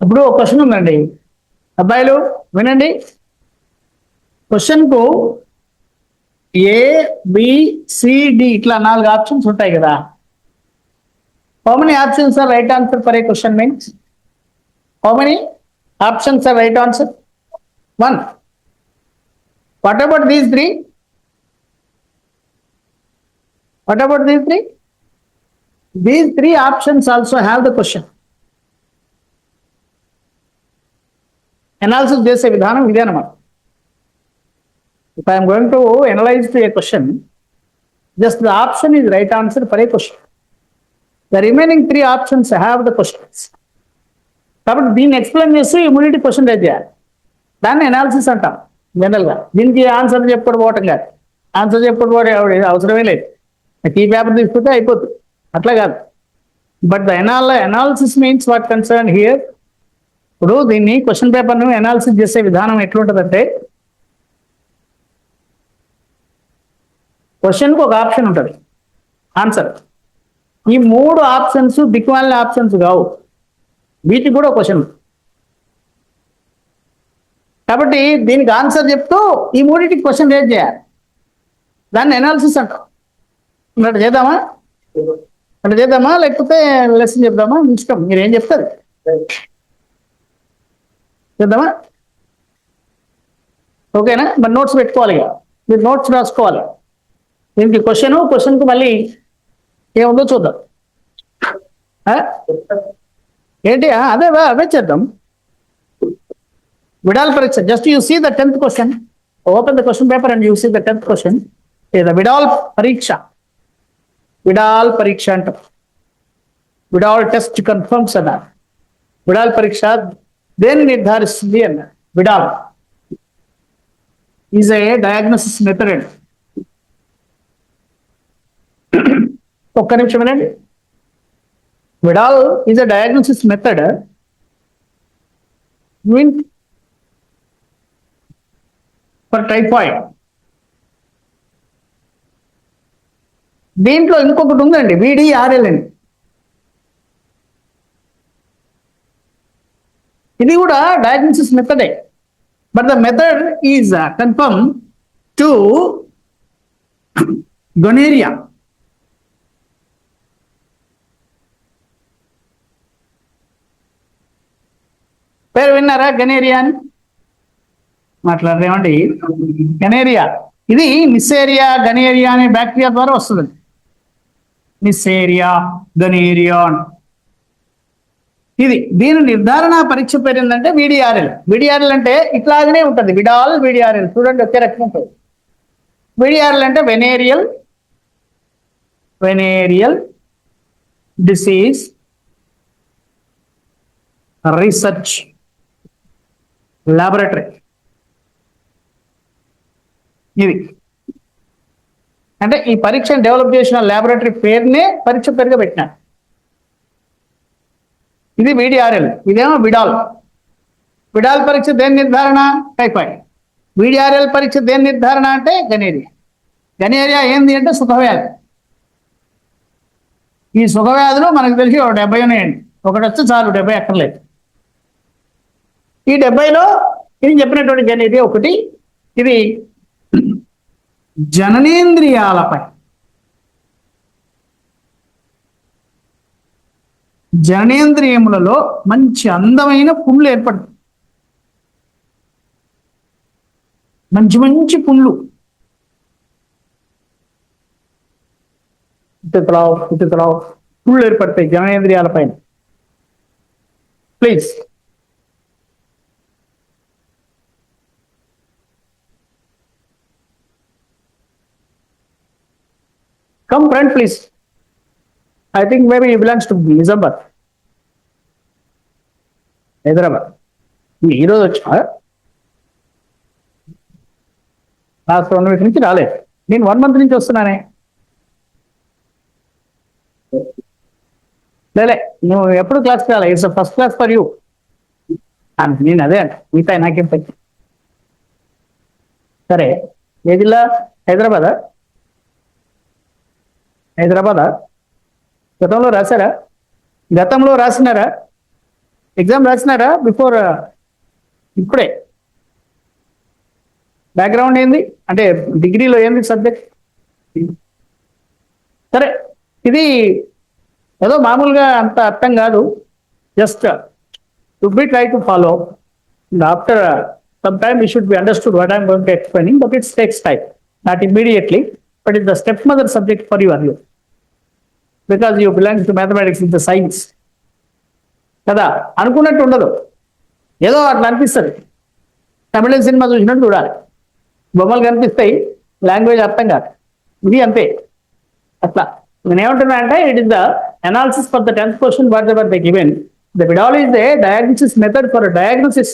ఇప్పుడు ఒక క్వశ్చన్ ఉందండి, అబ్బాయిలు వినండి. క్వశ్చన్కు ఏ బి డి ఇట్లా 4 ఆప్షన్స్ ఉంటాయి కదా. How many options are right answer for a question means? How many options are right answer? 1. What about these 3? What about these 3? These 3 options also have the question. Analysis చేసే విధానం ఇదే అన్నమాట. If I am going to analyze a question, just the option is right answer for a question. The remaining 3 options have the questions. కాబట్టి దీన్ని explain చేసి immunity question raise చేయాలి. దాన్ని analysis అంటాం జనరల్గా. దీనికి ఆన్సర్ చెప్పుకోవడం కాదు, ఆన్సర్ చెప్పుకోవడం అవసరమే లేదు. ఈ పేపర్ తీసుకుంటే అయిపోతుంది, అట్లా కాదు. But the analysis means what concern here. ఇప్పుడు దీన్ని క్వశ్చన్ పేపర్ను అనాలిసిస్ చేసే విధానం ఎట్లుంటుందంటే, క్వశ్చన్కి ఒక ఆప్షన్ ఉంటుంది, ఆన్సర్. ఈ 3 ఆప్షన్స్ దిక్కుమాలిన ఆప్షన్స్ కావు, వీటికి కూడా క్వశ్చన్. కాబట్టి దీనికి ఆన్సర్ చెప్తూ ఈ 3టికి క్వశ్చన్ రేజ్ చేయాలి. దాన్ని అనాలిసిస్ అంటాం. అట్లా చేద్దామా లేకపోతే లెసన్ చెప్దామా? ఇష్టం, మీరు ఏం చెప్తారు. చేద్దామా? ఓకేనా? మరి నోట్స్ పెట్టుకోవాలి, మీరు నోట్స్ రాసుకోవాలి. దీనికి క్వశ్చన్కు మళ్ళీ ఏముందో చూద్దాం. ఏంటి అవే చేద్దాం. విడాల్ పరీక్ష, just you see the 10th question, open the question paper and you see the 10th question. The Widal పరీక్ష, విడాల్ పరీక్ష అంటాం. విడాల్ టెస్ట్ కన్ఫర్మ్స్ అన్నారు. విడాల్ పరీక్ష దేన్ని నిర్ధారిస్తుంది అన్నారు. Widal is a diagnosis method. ఒక్క నిమిషం వినండి. Widal is a diagnosis method for typhoid. దీంట్లో ఇంకొకటి ఉందండి, VDRL అని. ఇది కూడా డయాగ్నోసిస్ మెథడే, but the method is confirm to gonorrhoea. పేరు విన్నారా? గనేరియా అని మాట్లాడరేమండి. గనేరియా ఇది నిస్సేరియా గనేరియా అనే బ్యాక్టీరియా ద్వారా వస్తుంది. నిస్సేరియా గనేరియా ఇది. దీని నిర్ధారణ పరీక్ష పేరు ఏంటంటే VDRL. VDRL అంటే ఇట్లాగనే ఉంటుంది, విడాల్ VDRL. చూడండి ఒకే రకం ఉంటుంది. VDRL అంటే వెనేరియల్ డిసీజ్ రీసెర్చ్ లాబొరేటరీ. ఇది అంటే ఈ పరీక్షను డెవలప్ చేసిన లాబొరేటరీ పేరునే పరీక్ష పేరుగా పెట్టినారు. ఇది VDRL, ఇదేమో విడాల్. విడాల్ పరీక్ష దేని నిర్ధారణ? టైఫాయిడ్. VDRL పరీక్ష దేని నిర్ధారణ అంటే గనేరియా. గనేరియా ఏంది అంటే సుఖవ్యాధి. ఈ సుఖవ్యాధులు మనకు తెలిసి 70 ఉన్నాయండి. ఒకటి వచ్చి చాలు, 70 అక్కర్లేదు. ఈ 70లో ఇది చెప్పినటువంటి గనేరియా ఒకటి. ఇది జననేంద్రియాలపై, జననేంద్రియములలో మంచి అందమైన పుండ్లు ఏర్పడుతుంది. మంచి మంచి పుండ్లు పుండ్లు ఏర్పడతాయి జననేంద్రియాల పైన. Please come friend please. I think maybe he belongs to Nizamabad, Hyderabad. ఈరోజు వచ్చా లాస్ట్ 1 వీక్ నుంచి రాలేదు. నేను 1 మంత్ నుంచి వస్తున్నానే. లేలే, నువ్వు ఎప్పుడు క్లాస్కి రాలే. It's first class for you. నేను అదే అంట, మిగతా నాకేం పని. సరే, ఏ జిల్లా? హైదరాబాదా? గతంలో రాశారా? గతంలో రాసినారా? ఎగ్జామ్ రాసినారా బిఫోర్? ఇప్పుడే. బ్యాక్గ్రౌండ్ ఏంది అంటే డిగ్రీలో ఏంది సబ్జెక్ట్? సరే, ఇది ఏదో మామూలుగా అంత అర్థం కాదు, just to be try to follow. After some time you should be understood what I'm going to explaining, but it's takes time, not immediately, but is the step mother subject for your you, because you belongs to mathematics, is the science కదా. అనుకున్నట్టు ఉండదు, ఏదో అట్లా అనిపిస్తుంది. తమిళ cinema చూసినట్టు చూడాలి, బొమ్మలు కనిపిస్తాయి, లాంగ్వేజ్ అర్థం కాదు. ఇది అంతే. అట్లా నేను ఏమంటున్నా అంటే, it is the analysis for the 10th question what ever they given. The Vidal is the diagnosis method for diagnosis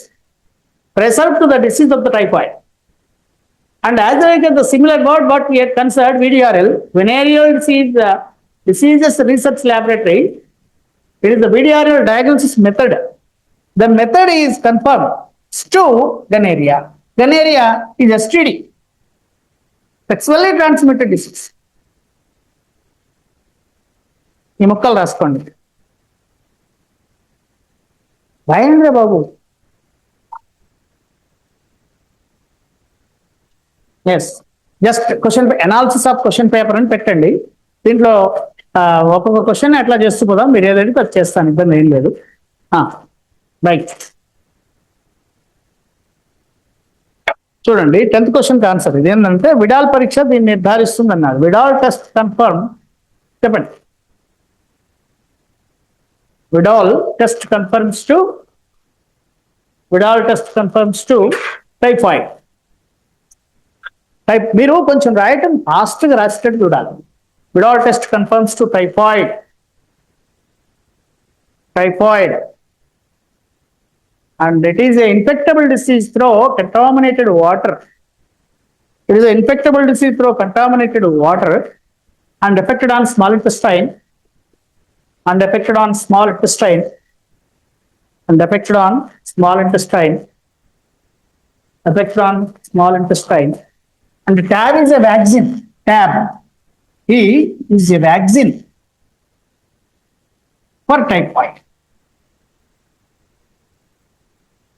present to the disease of the typhoid. And as I get the similar word what we had considered, VDRL, venereal diseases research laboratory, it is the VDRL diagnosis method. The method is confirmed to gonorrhea. Gonorrhea is STD, sexually transmitted disease. ఈ ముక్కలు రాసుకోండి. రాయంద్ర బాబు. Yes, just question analysis of question paper అని పెట్టండి. దీంట్లో ఒక్కొక్క question ఎట్లా చేస్తూ పోదాం, మీరు ఏదైతే అది చేస్తాను, ఇబ్బంది ఏం లేదు. రైట్, చూడండి 10th క్వశ్చన్కి ఆన్సర్ ఇది ఏంటంటే, విడాల్ పరీక్ష దీన్ని నిర్ధారిస్తుంది అన్నారు. విడాల్ టెస్ట్ కన్ఫర్మ్, చెప్పండి. Vidal test confirms to typhoid. మీరు కొంచెం రాయటం ఫాస్ట్గా రాసేటట్టు చూడాలి. Vidal test confirms to typhoid. And it is an infectable disease through contaminated water. It is an infectable disease through contaminated water and affected on small intestine, and affected on small intestine, And TAB is a vaccine. TAB is a vaccine for typhoid.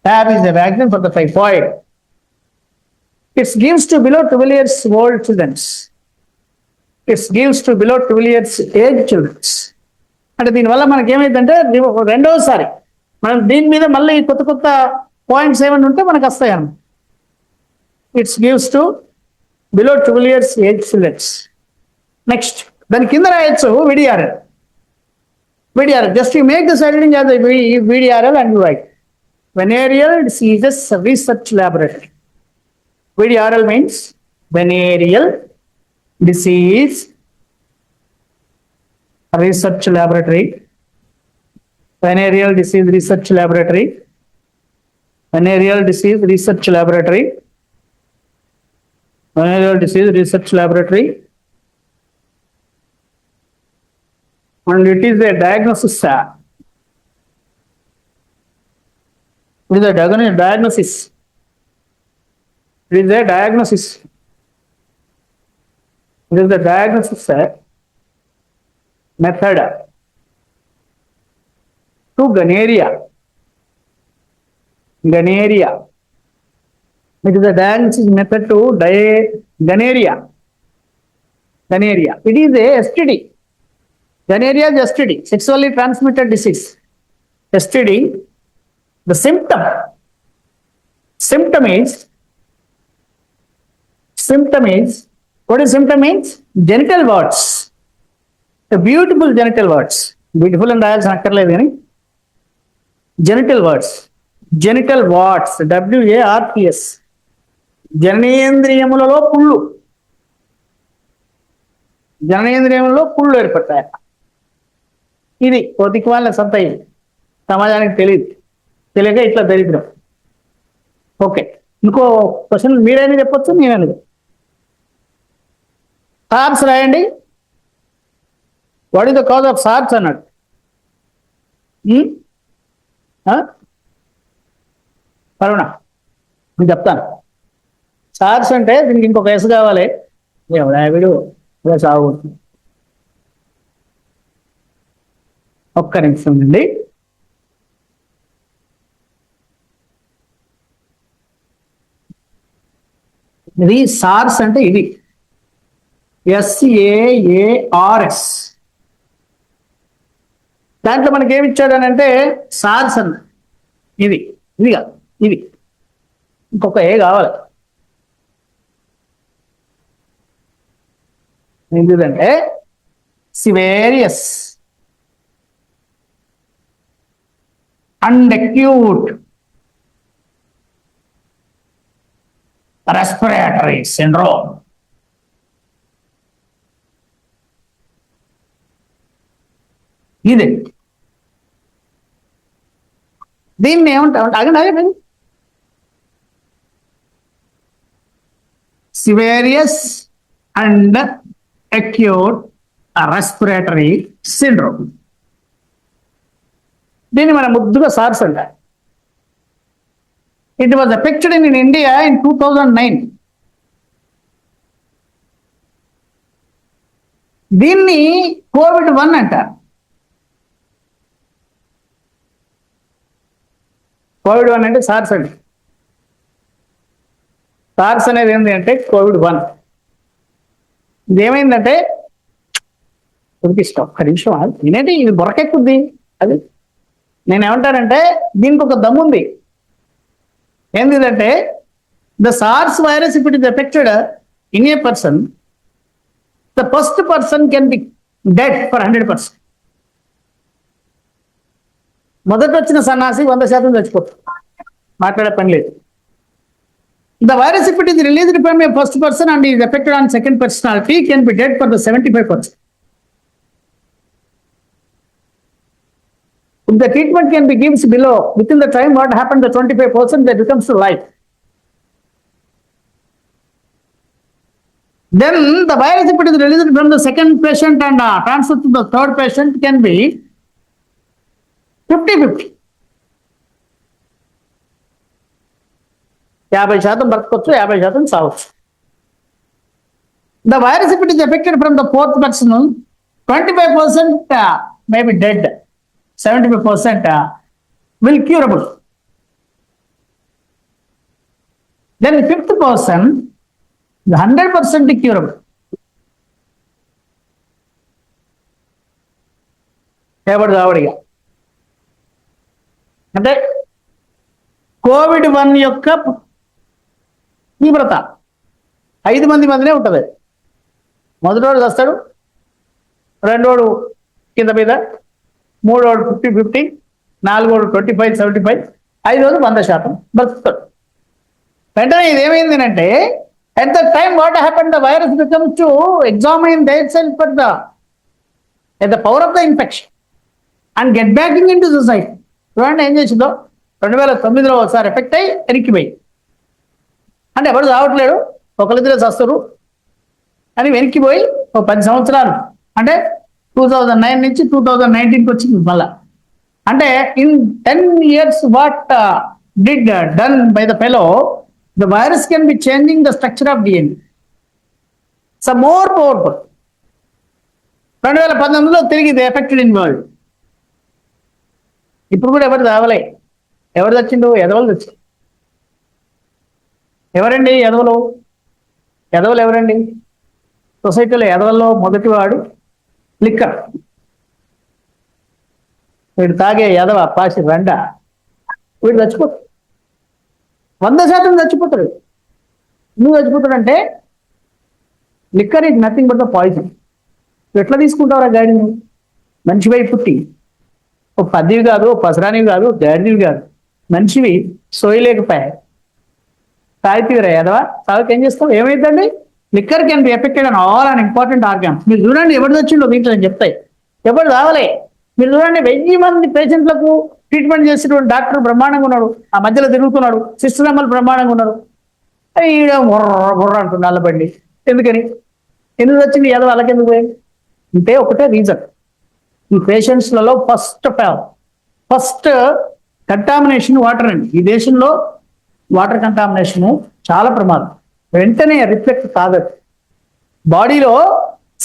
TAB is a vaccine for the typhoid. It gives to below 12 years old children. Age children. అంటే దీనివల్ల మనకి ఏమైందంటే, రెండోసారి మనం దీని మీద మళ్ళీ కొత్త పాయింట్స్ ఏమైనా ఉంటే మనకు వస్తాయి అన్నమాట. It's gives to below 12 years age childrens. Next దాని కింద రాయొచ్చు VDRL. Just you make this heading as VDRL and you write venereal diseases research laboratory. VDRL means venereal disease research laboratory. Venereal disease research laboratory. Venereal disease research laboratory. Venereal disease research laboratory. And it is a diagnosis. It is a diagnosis. It is a diagnosis. It is the diagnosis method to gonorrhea. Gonorrhea. It is a diagnosis method to gonorrhea. Gonorrhea. It is a STD. Gonorrhea is STD, sexually transmitted disease. STD. The symptom is what is symptom means? Genital warts. The beautiful genital warts. Beautiful and dials akkarledu ani. Genital warts. WARTS. జననేంద్రియములలో పుళ్ళు ఏర్పడతాయి. ఇది కొద్దికి వాళ్ళ సంత, సమాజానికి తెలియక ఇట్లా దరిద్రం. Okay, ఇంకో క్వశ్చన్ మీరైనా చెప్పొచ్చు, నేనైనా. సార్స్ రాయండి. What is the cause of SARS అన్నాడు. కరోనా నేను చెప్తాను. సార్స్ అంటే దీనికి ఇంకొక ఎస్ కావాలి. వీడు సాగుతుంది. ఒక్క నిమిషం అండి. ఇది సార్స్ అంటే ఇది SAARS. దాంట్లో మనకి ఏమి ఇచ్చాడు అని అంటే సార్స్ అన్న ఇది ఇది కాదు ఇది ఇంకొక ఏ కావాలి. ఏంటిదంటే సివేరియస్ అండ్ అక్యూట్ రెస్పిరేటరీ సిండ్రోమ్. ఇది దీన్ని ఏమంటాం అగండి సివేరియస్ అండ్ అక్యూట్ రెస్పిరేటరీ సిండ్రోమ్. దీన్ని మనం ముద్దుగా సార్స్ అంటాం. It was affected in India in 2009. దీన్ని COVID-1 అంటారు. COVID-1 అంటే సార్స్ అండి. సార్స్ అనేది ఏంటి అంటే COVID-1. ఇదేమైందంటే ఒక్క నిమిషం నేనేంటి ఇది బొరకెక్కుద్ది. అది నేనేమంటానంటే దీనికి ఒక దమ్ముంది. ఏంటిదంటే the sirs virus if it is affected in a person, the first person can be dead for 100%. మొదట వచ్చిన సన్నాసి 100% చచ్చిపోతుంది, మాట్లాడే పని లేదు. The virus, if it is released from a first person and is affected on second personality, can be dead for the 75%. If the treatment can be given below, within the time what happened, the 25% that becomes to life. Then the virus, if it is released from the second patient and transferred to the third patient, can be 50-50. 50% బ్రతకొచ్చు, 50% చావచ్చు. The virus, if it is affected from the fourth person, 25% may be dead, 75% will curable. Then 5th person, 100% curable. ఎవరిది ఆవిడిగా అంటే COVID-1 యొక్క తీవ్రత 5 మంది మధ్యనే ఉంటుంది. మొదటోడు వస్తాడు, రెండోడు కింద మీద, మూడోడు 50-50, నాలుగోడు 25-75, ఐదోడు 100% బతుకుతాడు. వెంటనే ఇది ఏమైంది అంటే at the time what happened, the virus becomes to examine itself for the power of the infection and get back into society. చూడండి ఏం చేసిందో, 2009లో ఒకసారి ఎఫెక్ట్ అయ్యి వెనక్కిపోయి, అంటే ఎవరు చావట్లేడు, ఒకరిద్దరే చస్తారు అని వెనక్కిపోయి 10 సంవత్సరాలు, అంటే 2009 నుంచి 2019కి వచ్చింది మళ్ళా. అంటే in 10 years what did done by the fellow, the virus can be changing the structure of DNA. Some more powerful. 2019లో తిరిగి ఇది ఎఫెక్టెడ్ ఇన్ వరల్డ్. ఇప్పుడు కూడా ఎవరు రావలే. ఎవరు తెచ్చిండు? ఎదవలు తెచ్చిండు. ఎవరండి ఎదవలు? ఎదవలు ఎవరండి? సొసైటీలో ఎదవల్లో మొదటివాడు లిక్కర్. వీడు తాగే ఎదవ పాసి రండ, వీడు చచ్చిపోతాడు, 100% చచ్చిపోతాడు. నువ్వు చచ్చిపోతాడంటే liquor is nothing but the poison. ఎట్లా తీసుకుంటావురా గాడి? నువ్వు మంచివై పుట్టి ఓ పద్దివి కాదు, ఓ పసరానివి కాదు, గాడిదివి కాదు, మనిషివి సోయలేకపోయాయి, తాగితీరా ఎదవా. తాగితే ఏం చేస్తావు? ఏమైందండి? Liquor can be affected on all and important organs. మీరు చూడండి ఎవరు వచ్చిండో దీంట్లో నేను చెప్తాయి, ఎవరు రావాలే. మీరు చూడండి 1000 మంది పేషెంట్లకు ట్రీట్మెంట్ చేసేటువంటి డాక్టర్ బ్రహ్మాండంగా ఉన్నాడు, ఆ మధ్యలో తిరుగుతున్నాడు, సిస్టర్ అమ్మలు బ్రహ్మాండంగా ఉన్నారు. ఈడ బుర్ర అంటుంది నల్లబండి. ఎందుకు వచ్చింది ఎదవ? వాళ్ళకెందుకు పోయింది అంటే ఒకటే రీజన్, ఈ పేషెంట్స్లలో ఫస్ట్ కంటామినేషన్ వాటర్ అండి. ఈ దేశంలో వాటర్ కంటామినేషన్ చాలా ప్రమాదం. వెంటనే రిఫ్లెక్ట్ కాదది. బాడీలో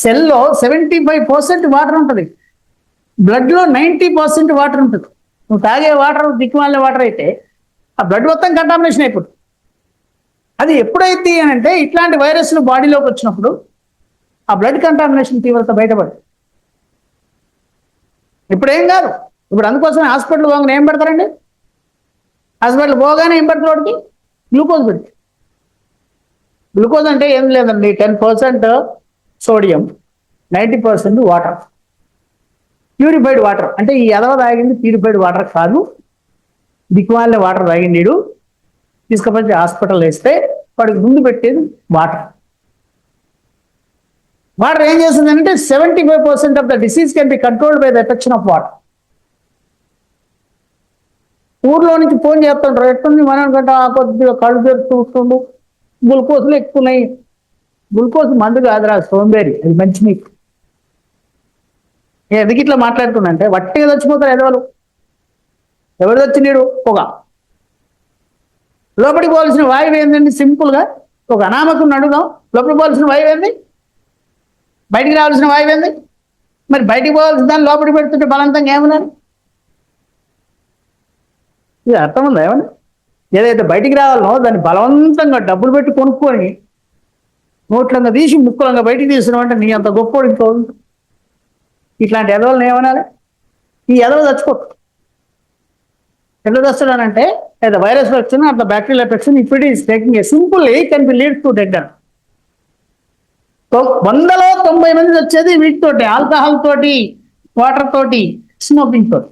సెల్లో 75% వాటర్ ఉంటుంది, బ్లడ్లో 90% వాటర్ ఉంటుంది. నువ్వు తాగే వాటర్ దిక్కుమాలిన వాటర్ అయితే ఆ బ్లడ్ మొత్తం కంటామినేషన్ అయిపోతుంది. అది ఎప్పుడైతే అని అంటే ఇట్లాంటి వైరస్లు బాడీలోకి వచ్చినప్పుడు ఆ బ్లడ్ కంటామినేషన్ తీవ్రత బయటపడు. ఇప్పుడు ఏం కాదు. ఇప్పుడు అందుకోసం హాస్పిటల్ పోగానే ఏం పెడతారండి? హాస్పిటల్ పోగానే ఏం పెడతారు? వాడికి గ్లూకోజ్ పెడతారు. గ్లూకోజ్ అంటే ఏం లేదండి, 10% సోడియం, 90% వాటర్, ప్యూరిఫైడ్ వాటర్. అంటే ఈ ఎదవ తాగింది ప్యూరిఫైడ్ వాటర్ కాదు, దిక్కుమాలిన వాటర్ తాగింది. తీసుకుపోయి హాస్పిటల్ వేస్తే వాడికి ముందు పెట్టేది వాటర్. వాటర్ ఏం చేస్తుందంటే 75% of the disease can be controlled by the affection of water. ఊర్లో నుంచి ఫోన్ చేస్తుంటారు, ఎట్టుంది మనం గంట కొద్దిగా కళ్ళు తెరుస్తుండు, గ్లూకోజ్లు ఎక్కున్నాయి. గ్లూకోజ్ మందు కాదురా సోంబేరి, అది మంచి మీకు. ఎందుకు ఇట్లా మాట్లాడుతున్నా అంటే వట్టిగా చచ్చిపోతారు ఎదవలు. ఎవరు చచ్చినాడు? పొగ. లోపలికి పోవాల్సిన వాయువు ఏంటండి? సింపుల్గా ఒక అనామకుని అడుగుదాం, లోపలికి పోవాల్సిన వాయువు ఏంది? బయటికి రావాల్సిన వాయువు ఏంది? మరి బయటికి పోవాల్సిన దాన్ని లోపలికి పెడుతుంటే బలవంతంగా ఏమన్నారు? ఇది అర్థం ఉందా ఏమన్నా? ఏదైతే బయటికి రావాలనో దాన్ని బలవంతంగా డబ్బులు పెట్టి కొనుక్కొని నోట్లంగా తీసి ముక్కులంగా బయటికి తీసినామంటే నీ అంత గొప్పోడు ఇంకో. ఇట్లాంటి ఎదవలను ఏమనాలి? ఈ ఎదవ చచ్చిపోతుంది. ఎట్లా వస్తున్నానంటే the virus infection or the bacterial infection, if it is taking a simple A, can be lead to death. So 100లో 90 మంది వచ్చేది వీటితోటి, ఆల్కహాల్ తోటి, వాటర్ తోటి, స్మోకింగ్ తోటి.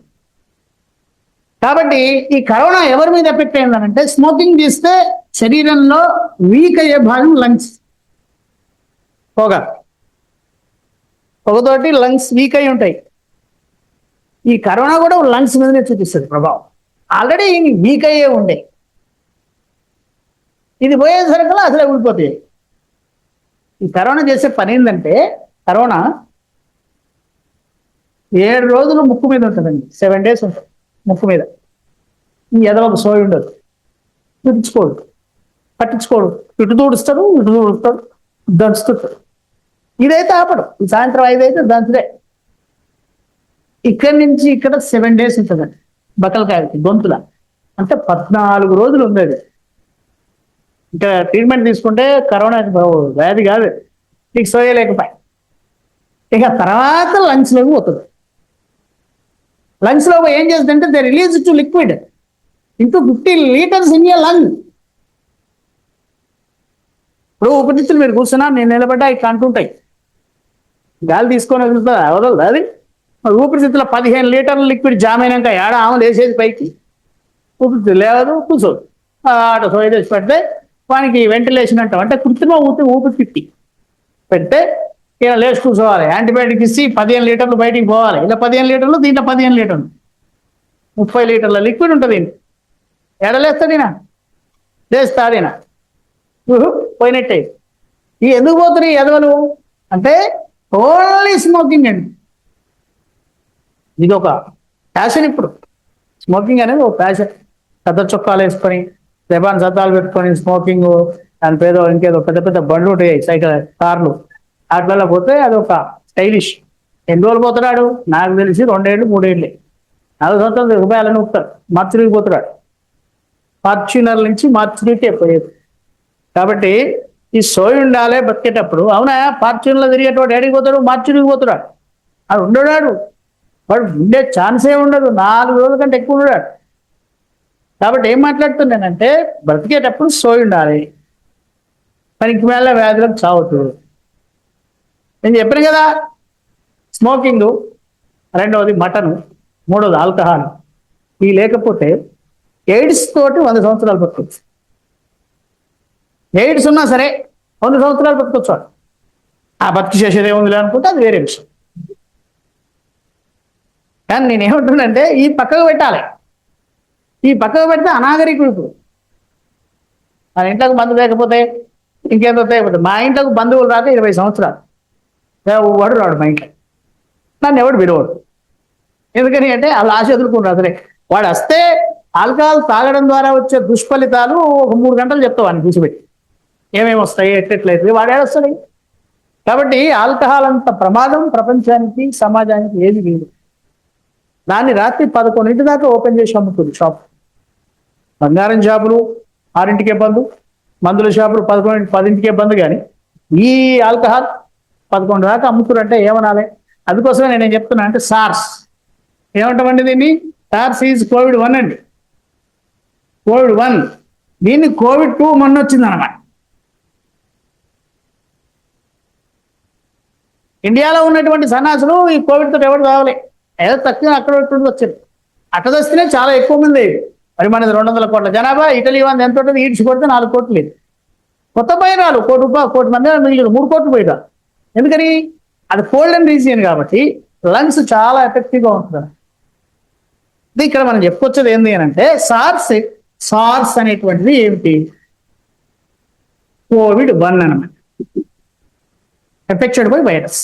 కాబట్టి ఈ కరోనా ఎవరి మీద ఎఫెక్ట్ అయిందనంటే స్మోకింగ్ చేస్తే శరీరంలో వీక్ అయ్యే భాగం లంగ్స్. పొగతోటి లంగ్స్ వీక్ అయి ఉంటాయి. ఈ కరోనా కూడా లంగ్స్ మీదనే చూపిస్తుంది ప్రభావం. ఆల్రెడీ వీక్ అయ్యే ఉండే, ఇది పోయేసరికల్లా అసలే ఊడిపోతాయి. ఈ కరోనా చేసే పని ఏంటంటే, కరోనా 7 రోజులు ముక్కు మీద ఉంటుందండి, 7 days ఉంటుంది ముక్కు మీద. ఈ ఏదో ఒక సోయి ఉండదు, పట్టించుకోడు, ఇటు దూడుస్తాడు, దంచుతుంటాడు. ఇదైతే ఆపడు. ఈ సాయంత్రం 5 అయితే దంచుడే. ఇక్కడి నుంచి ఇక్కడ 7 days ఉంటుందండి బకలకాయలకి, గొంతుల. అంటే 14 రోజులు ఉంది అది. ఇంకా ట్రీట్మెంట్ తీసుకుంటే కరోనా వ్యాధి కాదు, నీకు సోయలేకపోయి. ఇక తర్వాత లంగ్స్లోకి పోతుంది. లంగ్స్లో ఏం చేస్తుందంటే they release to liquid into 50 liters in a lung. ఇప్పుడు ఊపిరితిత్తులు మీరు కూర్చున్నా, నేను నిలబడ్డా ఇట్లా అంటుంటాయి, గాలి తీసుకొని వదులుతుంది, వదలదు అది. ఊపిరితిత్తుల 15 లీటర్ల లిక్విడ్ జామ్ అయినాక ఏడా ఆమె లేసేది పైకి, ఊపిరితిత్తులు లేవదు, కూర్చోదు. ఆట సోయ చేసి పెడితే వానికి వెంటిలేషన్ అంటాం, అంటే కృత్రిమ ఊపిరితిత్తి పెడితే ఈయన లేచి కూర్చోవాలి. యాంటీబయాటిక్ ఇచ్చి 15 లీటర్లు బయటికి పోవాలి. ఇలా 15 లీటర్లు, దీంట్లో 15 లీటర్లు, 30 లీటర్ల లిక్విడ్ ఉంటుంది. ఎడలేస్తాడినా, లేస్తాడినా, పోయినట్టే. ఈ ఎందుకు పోతున్నాయి ఎదవలు అంటే ఓన్లీ స్మోకింగ్ అండి. ఇది ఒక ప్యాషన్. ఇప్పుడు స్మోకింగ్ అనేది ఒక ప్యాషన్. పెద్ద చొక్కాలు వేసుకొని, జపాన్ సద్దాలు పెట్టుకొని స్మోకింగ్, దాని పేదో ఇంకేదో పెద్ద పెద్ద బండ్లు ఉంటాయి, సైకిల్, కార్లు, వాటిలో పోతే అది ఒక స్టైలిష్. ఎన్ని రోజులు పోతున్నాడు? నాకు తెలిసి 2 ఏళ్ళు 3 ఏళ్ళే. 4 సంవత్సరాలు రూపాయలను ఊపుతాడు, మార్చురీకి పోతున్నాడు. ఫార్చ్యూనర్ నుంచి మార్చురీకే పోయేది. కాబట్టి ఈ సోయి ఉండాలి బతికేటప్పుడు. అవునా, ఫార్చ్యూనర్లో తిరిగేటోడు ఏడికి పోతాడు? మార్చురీకి పోతున్నాడు. అది ఉండడాడు, వాడు ఉండే ఛాన్సే ఉండదు. 4 రోజుల కంటే ఎక్కువ ఉండడాడు. కాబట్టి ఏం మాట్లాడుతున్నానంటే బ్రతికేటప్పుడు సోయి ఉండాలి, పనికి మేళ వ్యాధులకు చావద్దు. నేను చెప్పాను కదా, స్మోకింగ్, రెండవది మటన్, మూడవది ఆల్కహాల్. ఇవి లేకపోతే ఎయిడ్స్ తోటి 100 సంవత్సరాలు బతకొచ్చు. ఎయిడ్స్ ఉన్నా సరే 100 సంవత్సరాలు బతకొచ్చు. ఆ బతికి చేసేది ఏముంది అనుకుంటే అది వేరే విషయం. కానీ నేనేమంటున్నానంటే ఈ పక్కకు పెట్టాలి. ఈ పక్కకు పెడితే అనాగరికుడు. మన ఇంట్లోకి బంధువు లేకపోతే ఇంకేదో లేకపోతే, మా ఇంట్లోకి బంధువులు రాక 20 సంవత్సరాలు వాడు రాడు మా ఇంట్లో, నన్ను ఎవడు విలువడు. ఎందుకని అంటే వాళ్ళు ఆశ ఎదుర్కొంటారు. అసలే వాడు వస్తే ఆల్కహాల్ తాగడం ద్వారా వచ్చే దుష్ఫలితాలు ఒక 3 గంటలు చెప్తావు అని కూర్చోబెట్టి, ఏమేమి వస్తాయి, ఎట్లయితే వాడు ఏడొస్తాడు. కాబట్టి ఆల్కహాల్ అంత ప్రమాదం ప్రపంచానికి, సమాజానికి ఏది లేదు. దాన్ని రాత్రి 11 దాకా ఓపెన్ చేసి అమ్ముతుంది షాప్. బంగారం షాపులు 6కే బంద్, మందుల షాపులు 10కే బంద్, కానీ ఈ ఆల్కహాల్ 11 దాకా అమ్ముతురంటే ఏమనాలి? అందుకోసమే నేనేం చెప్తున్నా అంటే సార్స్ ఏమంటామండి దీన్ని? సార్స్ ఈజ్ కోవిడ్-1 అండి. కోవిడ్-1. దీన్ని కోవిడ్-2 మొన్న వచ్చింది అనమాట. ఇండియాలో ఉన్నటువంటి సన్నాసులు ఈ కోవిడ్తో ఎవరు రావాలి, ఏదో తక్కువ అక్కడ వచ్చింది. అక్కడ వస్తేనే చాలా ఎక్కువ మంది. మరి మనది 200 కోట్ల జనాభా, ఇటలీ వంద ఎంత ఉంటుంది, ఈడ్చి కొడితే 4 కోట్లు లేదు. కొత్త పోయినారు 1 కోటి మంది మిగిలిన 3 కోట్లు పోయినా. ఎందుకని? అది కోల్డ్ అండ్ రీజియన్ కాబట్టి లంగ్స్ చాలా ఎఫెక్టివ్గా ఉంటుంది. ఇక్కడ మనం చెప్పుకొచ్చేది ఏంటి అని అంటే సార్స్ అనేటువంటిది ఏమిటి? కోవిడ్-1 అనమాట, ఎఫెక్టెడ్ బై వైరస్.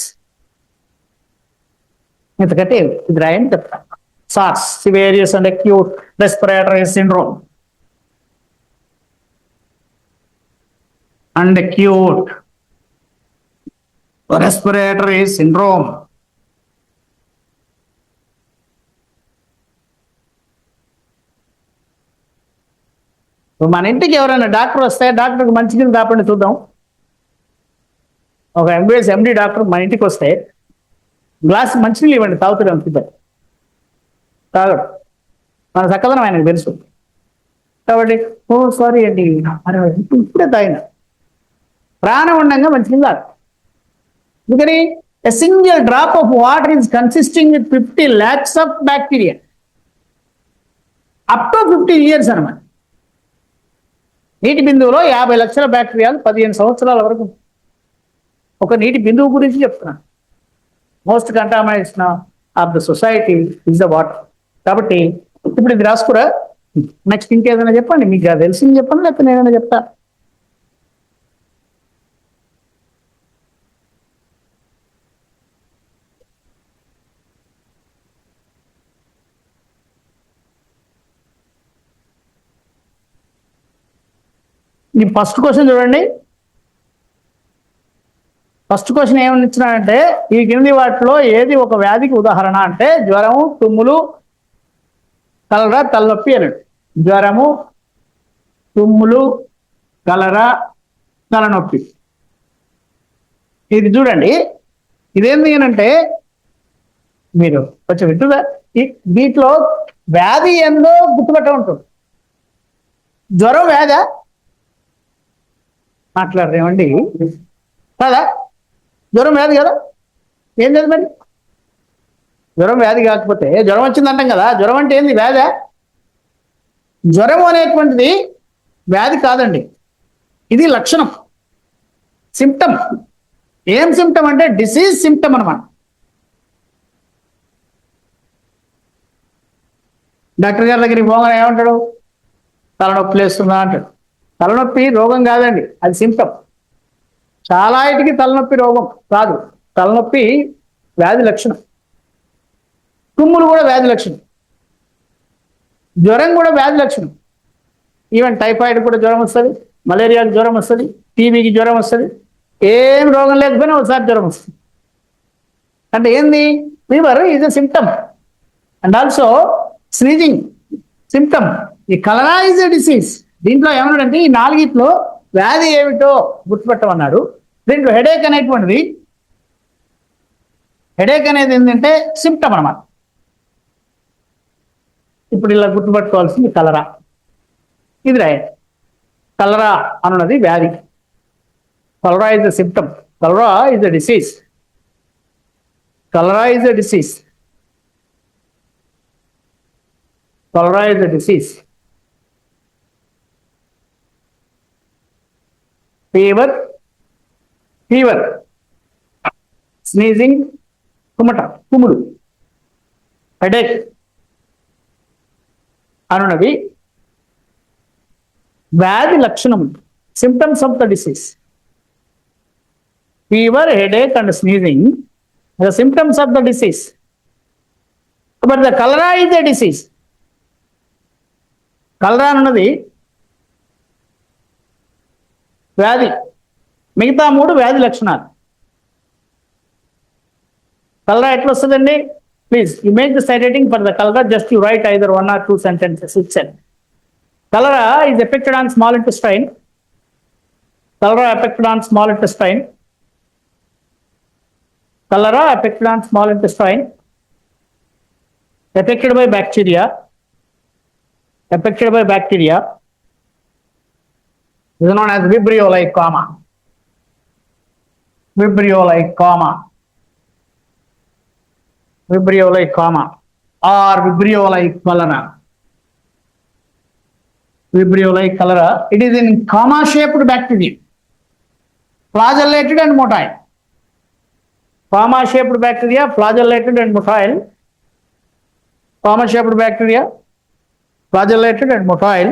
ఎందుకంటే ఇది రాయని చెప్తాను. SARS, severe and acute respiratory syndrome and acute respiratory syndrome. మన ఇంటికి ఎవరైనా డాక్టర్ వస్తే డాక్టర్కి మంచినీళ్ళు దాపండి చూద్దాం. ఒక ఎంబీఎస్ ఎండి డాక్టర్ మన ఇంటికి వస్తే గ్లాస్ మంచినీళ్ళు ఇవ్వండి, తాగుతాడు అనుకుంటారు. తాగడు, మన చక్కదనం ఆయనకు తెలుసు. కాబట్టి ఓ సారీ అండి ఇప్పుడే తాగిన, ప్రాణం ఉండగా మంచినీళ్ళు తాగు. ఎందుకని? A single drop of water is consisting with 50 lakhs of bacteria up to 50 years అనమాట. నీటి బిందువులో 50 లక్షల బ్యాక్టీరియాలు 15 సంవత్సరాల వరకు. ఒక నీటి బిందువు గురించి చెప్తున్నాను. Most contamination of the society is the water. కాబట్టి ఇప్పుడు ఇది రాసుకురా. నెక్స్ట్ ఇంకేదైనా చెప్పండి, మీకు తెలిసింది చెప్పండి, లేకపోతే నేనైనా చెప్తా. ఈ ఫస్ట్ క్వశ్చన్ చూడండి. ఫస్ట్ క్వశ్చన్ ఏమని ఇచ్చినాడంటే, ఈ కింది వాటిలో ఏది ఒక వ్యాధికి ఉదాహరణ అంటే జ్వరము, తుమ్ములు, కలరా, తలనొప్పి అన్నాడు. జ్వరము, తుమ్ములు, కలరా, తలనొప్పి. ఇది చూడండి, ఇదేంది అంటే మీరు కొంచెం వింటుదా, వీటిలో వ్యాధి ఏందో గుర్తుపట్ట ఉంటుంది. జ్వరం వ్యాధా? మాట్లాడరేమండి కదా? జ్వరం వ్యాధి కదా? ఏం లేదు మరి. జ్వరం వ్యాధి కాకపోతే జ్వరం వచ్చిందంటాం కదా. జ్వరం అంటే ఏంది? వ్యాధా? జ్వరం అనేటువంటిది వ్యాధి కాదండి, ఇది లక్షణం, సిమ్టమ్. ఏం సిమ్టమ్ అంటే డిసీజ్ సిమ్టమ్ అనమాట. డాక్టర్ గారి దగ్గరికి పోగానే ఏమంటాడు? తలనొప్పి లేస్తుందా అంటాడు. తలనొప్పి రోగం కాదండి, అది సిమ్టమ్. చాలా ఇటికి తలనొప్పి రోగం కాదు, తలనొప్పి వ్యాధి లక్షణం. తుమ్ములు కూడా వ్యాధి లక్షణం, జ్వరం కూడా వ్యాధి లక్షణం. ఈవెన్ టైఫాయిడ్ కూడా జ్వరం వస్తుంది, మలేరియాకి జ్వరం వస్తుంది, టీబీకి జ్వరం వస్తుంది. ఏం రోగం లేకపోయినా ఒకసారి జ్వరం వస్తుంది. అంటే ఏంది? Fever is a symptom. And also sneezing symptom. ఈ కలరా ఈజ్ ఎ డిసీజ్. దీంట్లో ఏమన్నాడంటే ఈ 4 వ్యాధి ఏమిటో గుర్తుపెట్టమన్నాడు. దీంట్లో హెడేక్ అనేటువంటిది, హెడేక్ అనేది ఏంటంటే సిమ్టమ్ అన్నమాట. ఇప్పుడు ఇలా గుర్తుపెట్టుకోవాల్సింది కలరా. ఇది రాయండి. కలరా అన్నది వ్యాధి, cholera is the symptom, cholera is the disease. Cholera is the disease, cholera is the disease. Fever, sneezing, తుమ్ముడు, హెడేక్ అనున్నవి వ్యాధి లక్షణం, symptoms of the disease. Fever, headache and sneezing the symptoms of the disease. But the cholera is the disease. Cholera అన్నది వ్యాధి, మిగతా 3 వ్యాధి లక్షణాలు. Cholera ఎట్లా వస్తుందండి? Please you make the side writing for the cholera, just you write either 1 or 2 sentences itself. Cholera is affected on small intestine Cholera affected on small intestine. Cholera affected on small intestine. Affected by bacteria. Affected by bacteria. This is known as Vibrio like coma. Vibrio like coma. Vibrio like coma. Or Vibrio like cholera. Vibrio like cholera. It is in comma shaped bacteria. Flagellated and motile. Comma shaped bacteria, flagellated and motile. Comma shaped bacteria, flagellated and motile.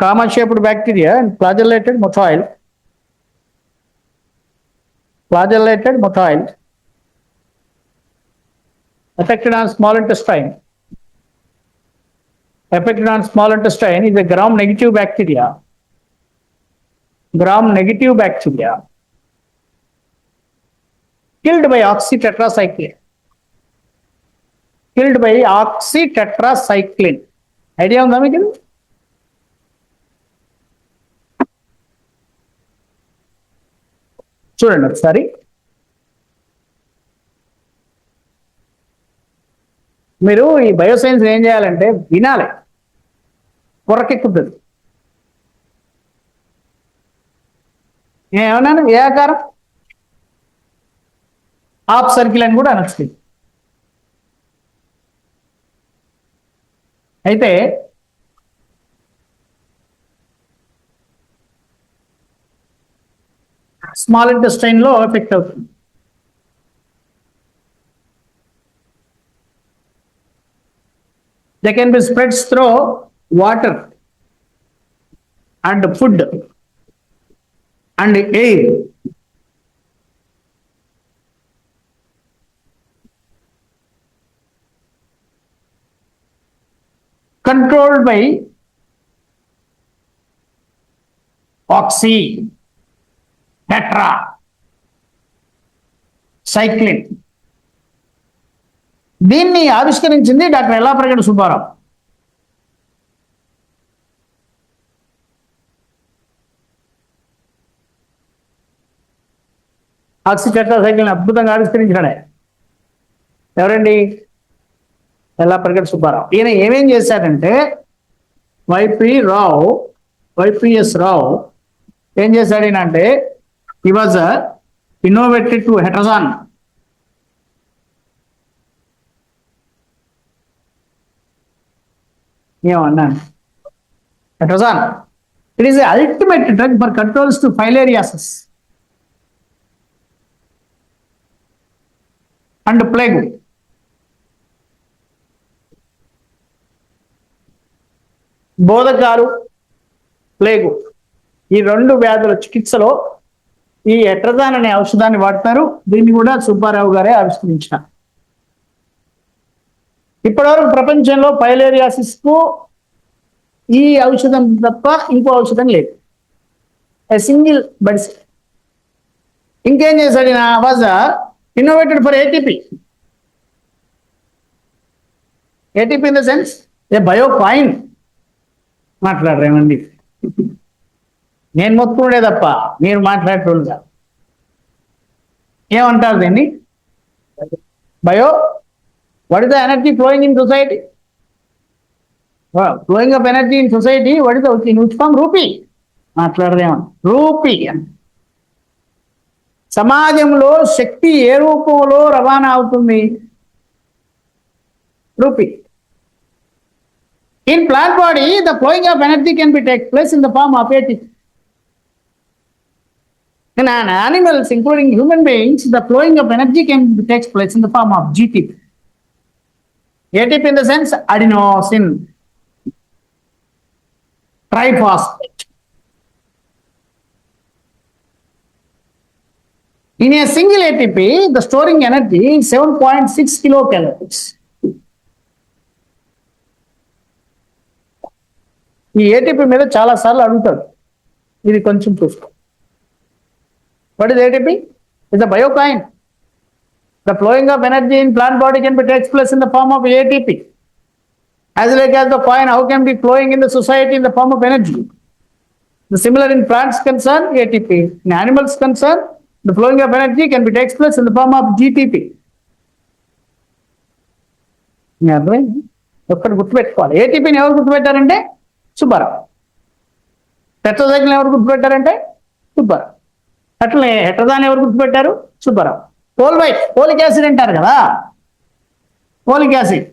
Comma shaped bacteria and flagellated motile. Flagellated motile. Affected on small intestine. Affected on small intestine is a gram negative bacteria. Gram negative bacteria. Killed by oxytetracycline. Killed by oxytetracycline. Idea ఉందా మీకు? చూడండి ఒకసారి. మీరు ఈ bioscience ఏం చేయాలంటే వినాలి, కొరకెక్కుతుంది. ఏమన్నాను? ఏ ఆకారం? హాఫ్ సర్కిల్ అని కూడా అనొచ్చు. అయితే స్మాల్ ఇంటెస్టైన్ లో ఎఫెక్ట్ అవుతుంది. They can be spread through water and food and air. Controlled by oxytetracycline. దీన్ని ఆవిష్కరించింది డాక్టర్ ఎల్లాప్రగడ సుబ్బారావు. ఆక్సిటెట్రాసైక్లిన్ అద్భుతంగా ఆవిష్కరించాడే. ఎవరండి? ఎల్లాప్రగడ సుబ్బారావు. ఈయన ఏమేం చేశాడంటే వైపిఎస్ రావు ఏం చేశాడు ఈయన అంటే he was innovated to Hetrazan. ఏమన్నాను? Hetrazan. It is ultimate drug for controls to filariasis and plague. బోధకాలు, ప్లేగు ఈ రెండు వ్యాధుల చికిత్సలో ఈ ఎట్రజాన్ అనే ఔషధాన్ని వాడతారు. దీన్ని కూడా సుబ్బారావు గారే ఆవిష్కరించారు. ఇప్పటివరకు ప్రపంచంలో ఫైలేరియాసిస్ కు ఈ ఔషధం తప్ప ఇంకో ఔషధం లేదు. Single medicine. ఇంకేం చేశాడు? Was innovated for ATP. ATP in the sense a biocoin. మాట్లాడరేమండి? నేను మొత్తుకుండే తప్ప మీరు మాట్లాడేటోళ్ళు కాదు. ఏమంటారు దీన్ని? What is the energy flowing in society? Flowing of energy in society, what is the in which form? Rupee. మాట్లాడదేమో రూపీ అని. సమాజంలో శక్తి ఏ రూపంలో రవాణా అవుతుంది? Rupee. In plant body, the flowing of energy can be take place in the form of ATP. In animals, including human beings, the flowing of energy can take place in the form of GTP. ATP in the sense adenosine triphosphate. In a single ATP, the storing energy is 7.6 kilocalories. ఈ ATP మీద చాలా సార్లు అడుగుతాడు. ఇది కొంచెం చూసుకో. What is ATP? Is a biocoin. The flowing of energy in plant body can be takes place in the form of ATP. As like as the coin, how can be flowing in the society in the form of energy? The similar in plants concern, ATP. In animals concern, the flowing of energy can be takes place in the form of GTP. ఒక్కటి గుర్తుపెట్టుకోవాలి. ఏటీపీని ఎవరు గుర్తుపెట్టారంటే Subbarao. Tetracycline ఎవరు గుర్తుపెట్టారంటే సుబ్బారావు. అట్లనే హెట్రదాన్ ఎవరు గుర్తుపెట్టారు? Subbarao. Folic acid అంటారు కదా, folic acid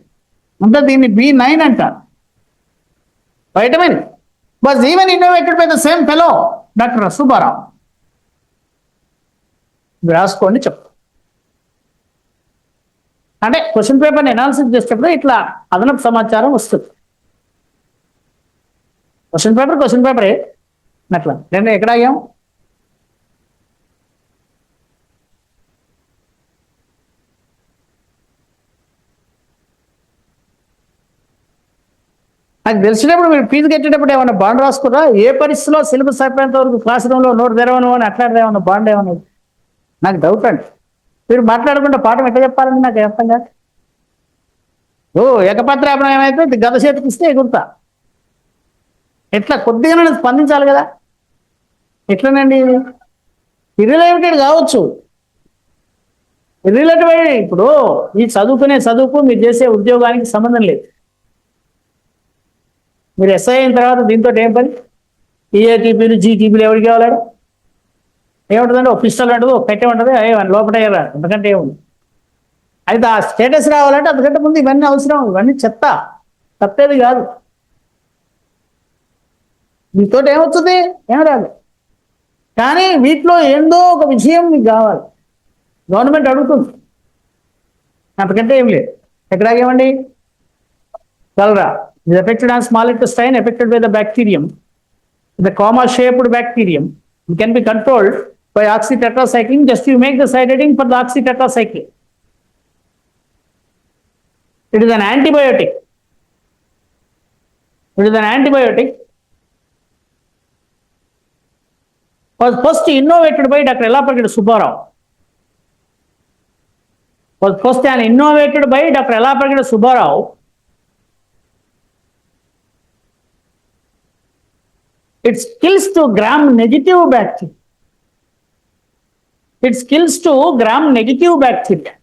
అంటే దీన్ని B9 అంటారు. Vitamin was even innovated by the same fellow, Dr. Subbarao. రాసుకోండి చెప్పు. అంటే క్వశ్చన్ పేపర్ని అనాలిసిస్ చేసేటప్పుడు ఇట్లా అదనపు సమాచారం వస్తుంది. క్వశ్చన్ పేపరే అట్లా. నేను ఎక్కడ అయ్యాం? అది తెలిసినప్పుడు మీరు ఫీజు కట్టేటప్పుడు ఏమన్నా బాండ్ రాసుకురా? ఏ పరిస్థితిలో సిలబస్ అయిపోయేంత వరకు క్లాస్ రూమ్లో నోట్ తెరవను అని అట్లాంటిది ఏమన్నా బాండ్ ఏమన్నా? నాకు డౌట్ అండి. మీరు మాట్లాడకుండా పాఠం ఎట్లా చెప్పాలండి? నాకు అర్థం కాదు. ఏకపత్రాపణం ఏమైతే గత చేతికి ఇస్తే ఎగురుతా. ఎట్లా కొద్దిగా స్పందించాలి కదా. ఎట్లనండి? ఇర్రిలేటెడ్ కావచ్చు, ఇర్రిలేటెడ్. ఇప్పుడు ఈ చదువుకు మీరు చేసే ఉద్యోగానికి సంబంధం లేదు. మీరు ఎస్ఐ అయిన తర్వాత దీంతో ఏం పని? ఈఏటీపీలు జీటీపీలు ఎవరికి కావాలాడు? ఏముంటుందండి? ఒక పిస్టల్ ఉంటుంది, ఒక కట్టె ఉంటుంది, లోపల రాదు, ఎందుకంటే ఏముంది. అయితే ఆ స్టేటస్ రావాలంటే అందుకంటే ముందు ఇవన్నీ అవసరం. ఇవన్నీ చెత్త, తప్పేది కాదు. మీతో ఏమవుతుంది? ఏం రాదు. కానీ వీటిలో ఏందో ఒక విషయం మీకు కావాలి, గవర్నమెంట్ అడుగుతుంది. అంతకంటే ఏం లేదు. ఎక్కడాగేమండి? కలరా is affected on small intestine, affected by the bacterium. The comma-shaped bacterium can be controlled by oxytetracycline. Just you make the side heading for the oxytetracycline. It is an antibiotic. Was first innovated by Dr. Yellapagadi Subbarao. It kills to gram-negative bacteria. It kills to gram-negative bacteria.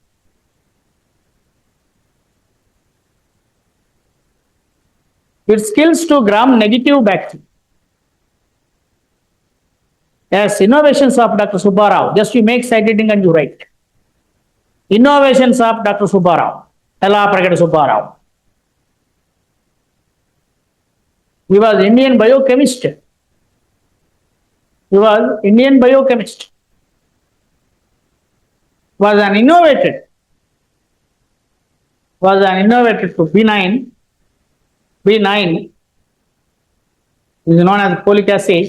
It kills to gram-negative bacteria. Yes, innovations of Dr. Subbarao. Just you make side heading and you write. Innovations of Dr. Subbarao. Yellapagadi Subbarao. He was Indian biochemist. Was an innovator to B9. B9 is known as folic acid.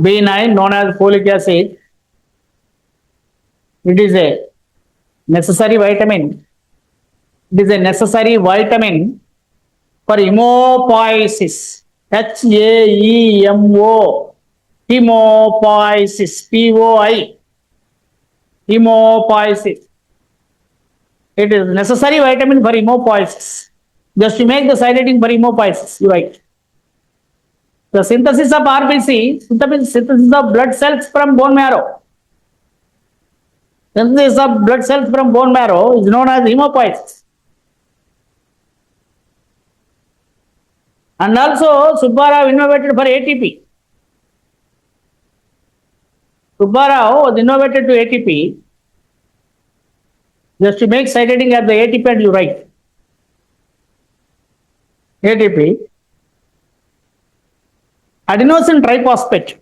B9 known as folic acid. It is a necessary vitamin. For hemopoiesis. HAEMO. Hemopoiesis. POI. Hemopoiesis. It is necessary vitamin for hemopoiesis. Just to make the side heading for hemopoiesis, you write. The synthesis of RBC, synthesis of blood cells from bone marrow. Synthesis of blood cells from bone marrow is known as hemopoiesis. And also Subbarao innovated for ATP. Subbarao was innovated to ATP. Just to make side heading at the ATP and you write. ATP. Adenosine triphosphate.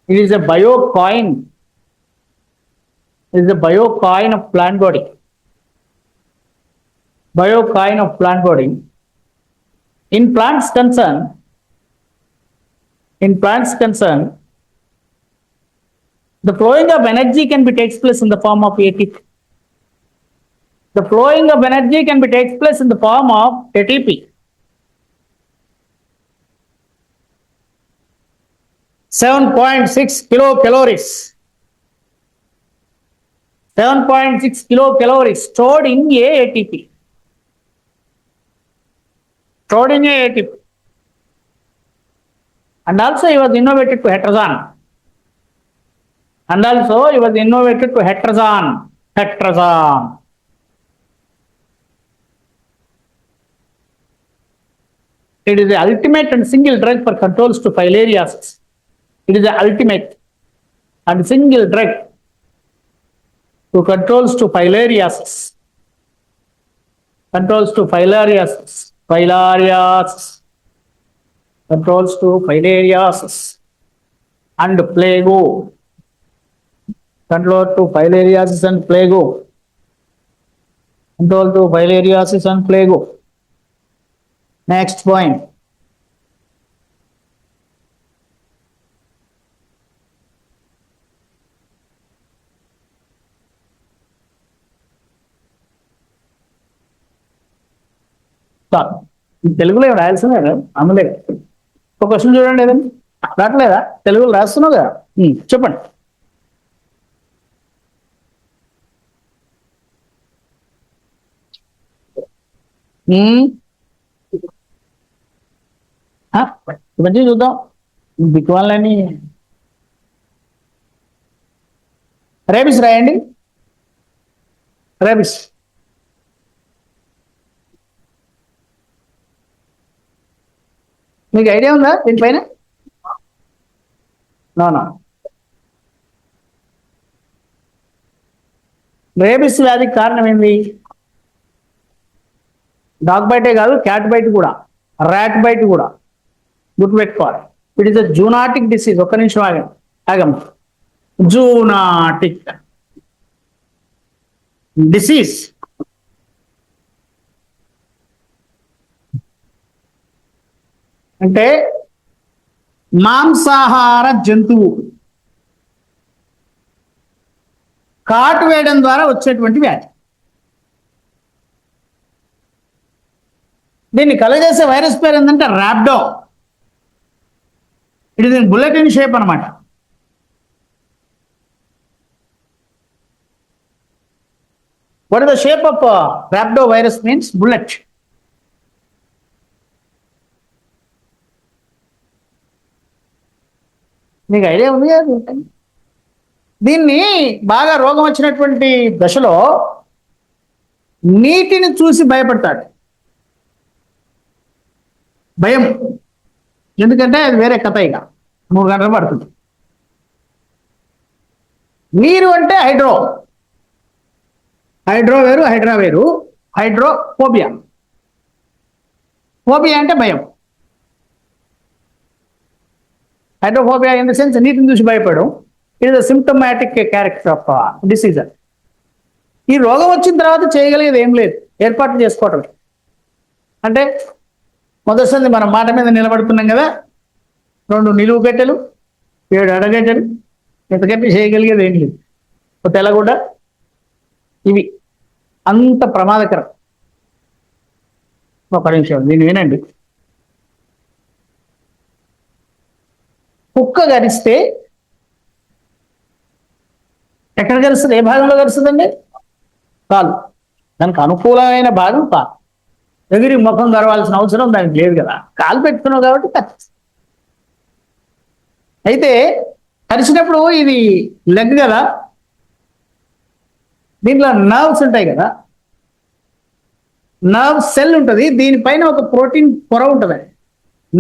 It is a biocoin. It is a biocoin of plant body. In plants concern, the flowing of energy can be takes place in the form of ATP. 7.6 kilocalories. 7.6 kilocalories stored in ATP. Stored in ATP. And also he was innovated to heterazon. Heterazon. It is the ultimate and single drug for controls to filariasis. It is the ultimate and single drug to controls to filariasis. Controls to filariasis. Controls to filariasis and plago. Control to filariasis and plago. Control to filariasis and plago. Next point. తెలుగులో ఏమి రాయాల్సిందే కదా అమ్మలే. ఒక question చూడండి, ఏదండి రావట్లేదా? తెలుగులో రాస్తున్నావు కదా, చెప్పండి. మంచిగా చూద్దాం. బిక్వాలని రేబిస్ రాయండి. రేబిస్ మీకు ఐడియా ఉందా దీనిపైన? నో. రేబిస్ వ్యాధికి కారణం ఏంది? డాగ్ బైటే కాదు, క్యాట్ బైట్ కూడా, ర్యాట్ బైట్ కూడా గుర్తుపెట్టుకోవాలి. It is a zoonotic disease. ఒక్క నిమిషం ఆగమ్మ. Zoonotic disease. అంటే మాంసాహార జంతువు కాటు వేయడం ద్వారా వచ్చేటువంటి వ్యాధి. దీన్ని కలగజేసే వైరస్ పేరు ఏంటంటే rhabdo. It is in bulletin shape అనమాట. What is the shape of rhabdo virus? Means bullet. మీకు ఐడియా ఉంది కదా? దీన్ని బాగా రోగం వచ్చినటువంటి దశలో నీటిని చూసి భయపడతాడు. భయం. ఎందుకంటే అది వేరే కథ. ఇక 3 గంటలు పడుతుంది. నీరు అంటే హైడ్రో వేరు, హైడ్రా వేరు. హైడ్రోఫోబియా. ఫోబియా అంటే భయం. హైడ్రోఫోబియా ఇన్ ద సెన్స్ నీటిని చూసి భయపడడం. It is the symptomatic character of disease. ఈ రోగం వచ్చిన తర్వాత చేయగలిగేది ఏం లేదు, ఏర్పాట్లు చేసుకోవటం. అంటే మొదటిసారి మనం మాట మీద నిలబడుతున్నాం కదా, 2 నిలువు గట్టెలు, 7 అడగట్టెలు, ఎంతకంటే చేయగలిగేది ఏం లేదు. ఒక తెల్లగుడ్డ, ఇవి అంత ప్రమాదకరం. ఒక నిమిషం దీన్ని వినండి. కుక్క గరిస్తే ఎక్కడ గరుస్తుంది? ఏ భాగంలో గరుస్తుందండి? కాలు. దానికి అనుకూలమైన భాగం కాలు. ఎగిరి ముఖం గరవాల్సిన అవసరం దానికి లేదు కదా, కాలు పెట్టుకున్నావు కాబట్టి కరిస్తుంది. అయితే కరిచినప్పుడు ఇది లెగ్ కదా, దీంట్లో నర్వ్స్ ఉంటాయి కదా, నర్వ్ సెల్ ఉంటుంది. దీనిపైన ఒక ప్రోటీన్ పొర ఉంటుంది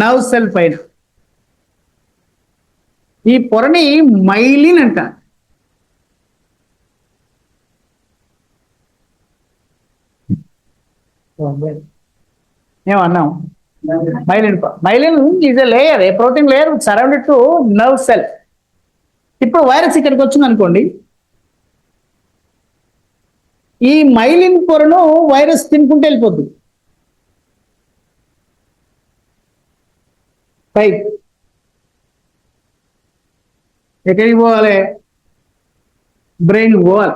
నర్వ్ సెల్ పైన. ఈ పొరని మైలిన్ అంటారు. ఏమన్నాం? Myelin is a layer, a protein layer surrounded to nerve cell. ఇప్పుడు వైరస్ ఇక్కడికి వచ్చింది అనుకోండి, ఈ మైలిన్ పొరను వైరస్ తినుకుంటూ వెళ్ళిపోద్ది పైకి. ఎక్కడికి పోవాలి? బ్రెయిన్ పోవాలి.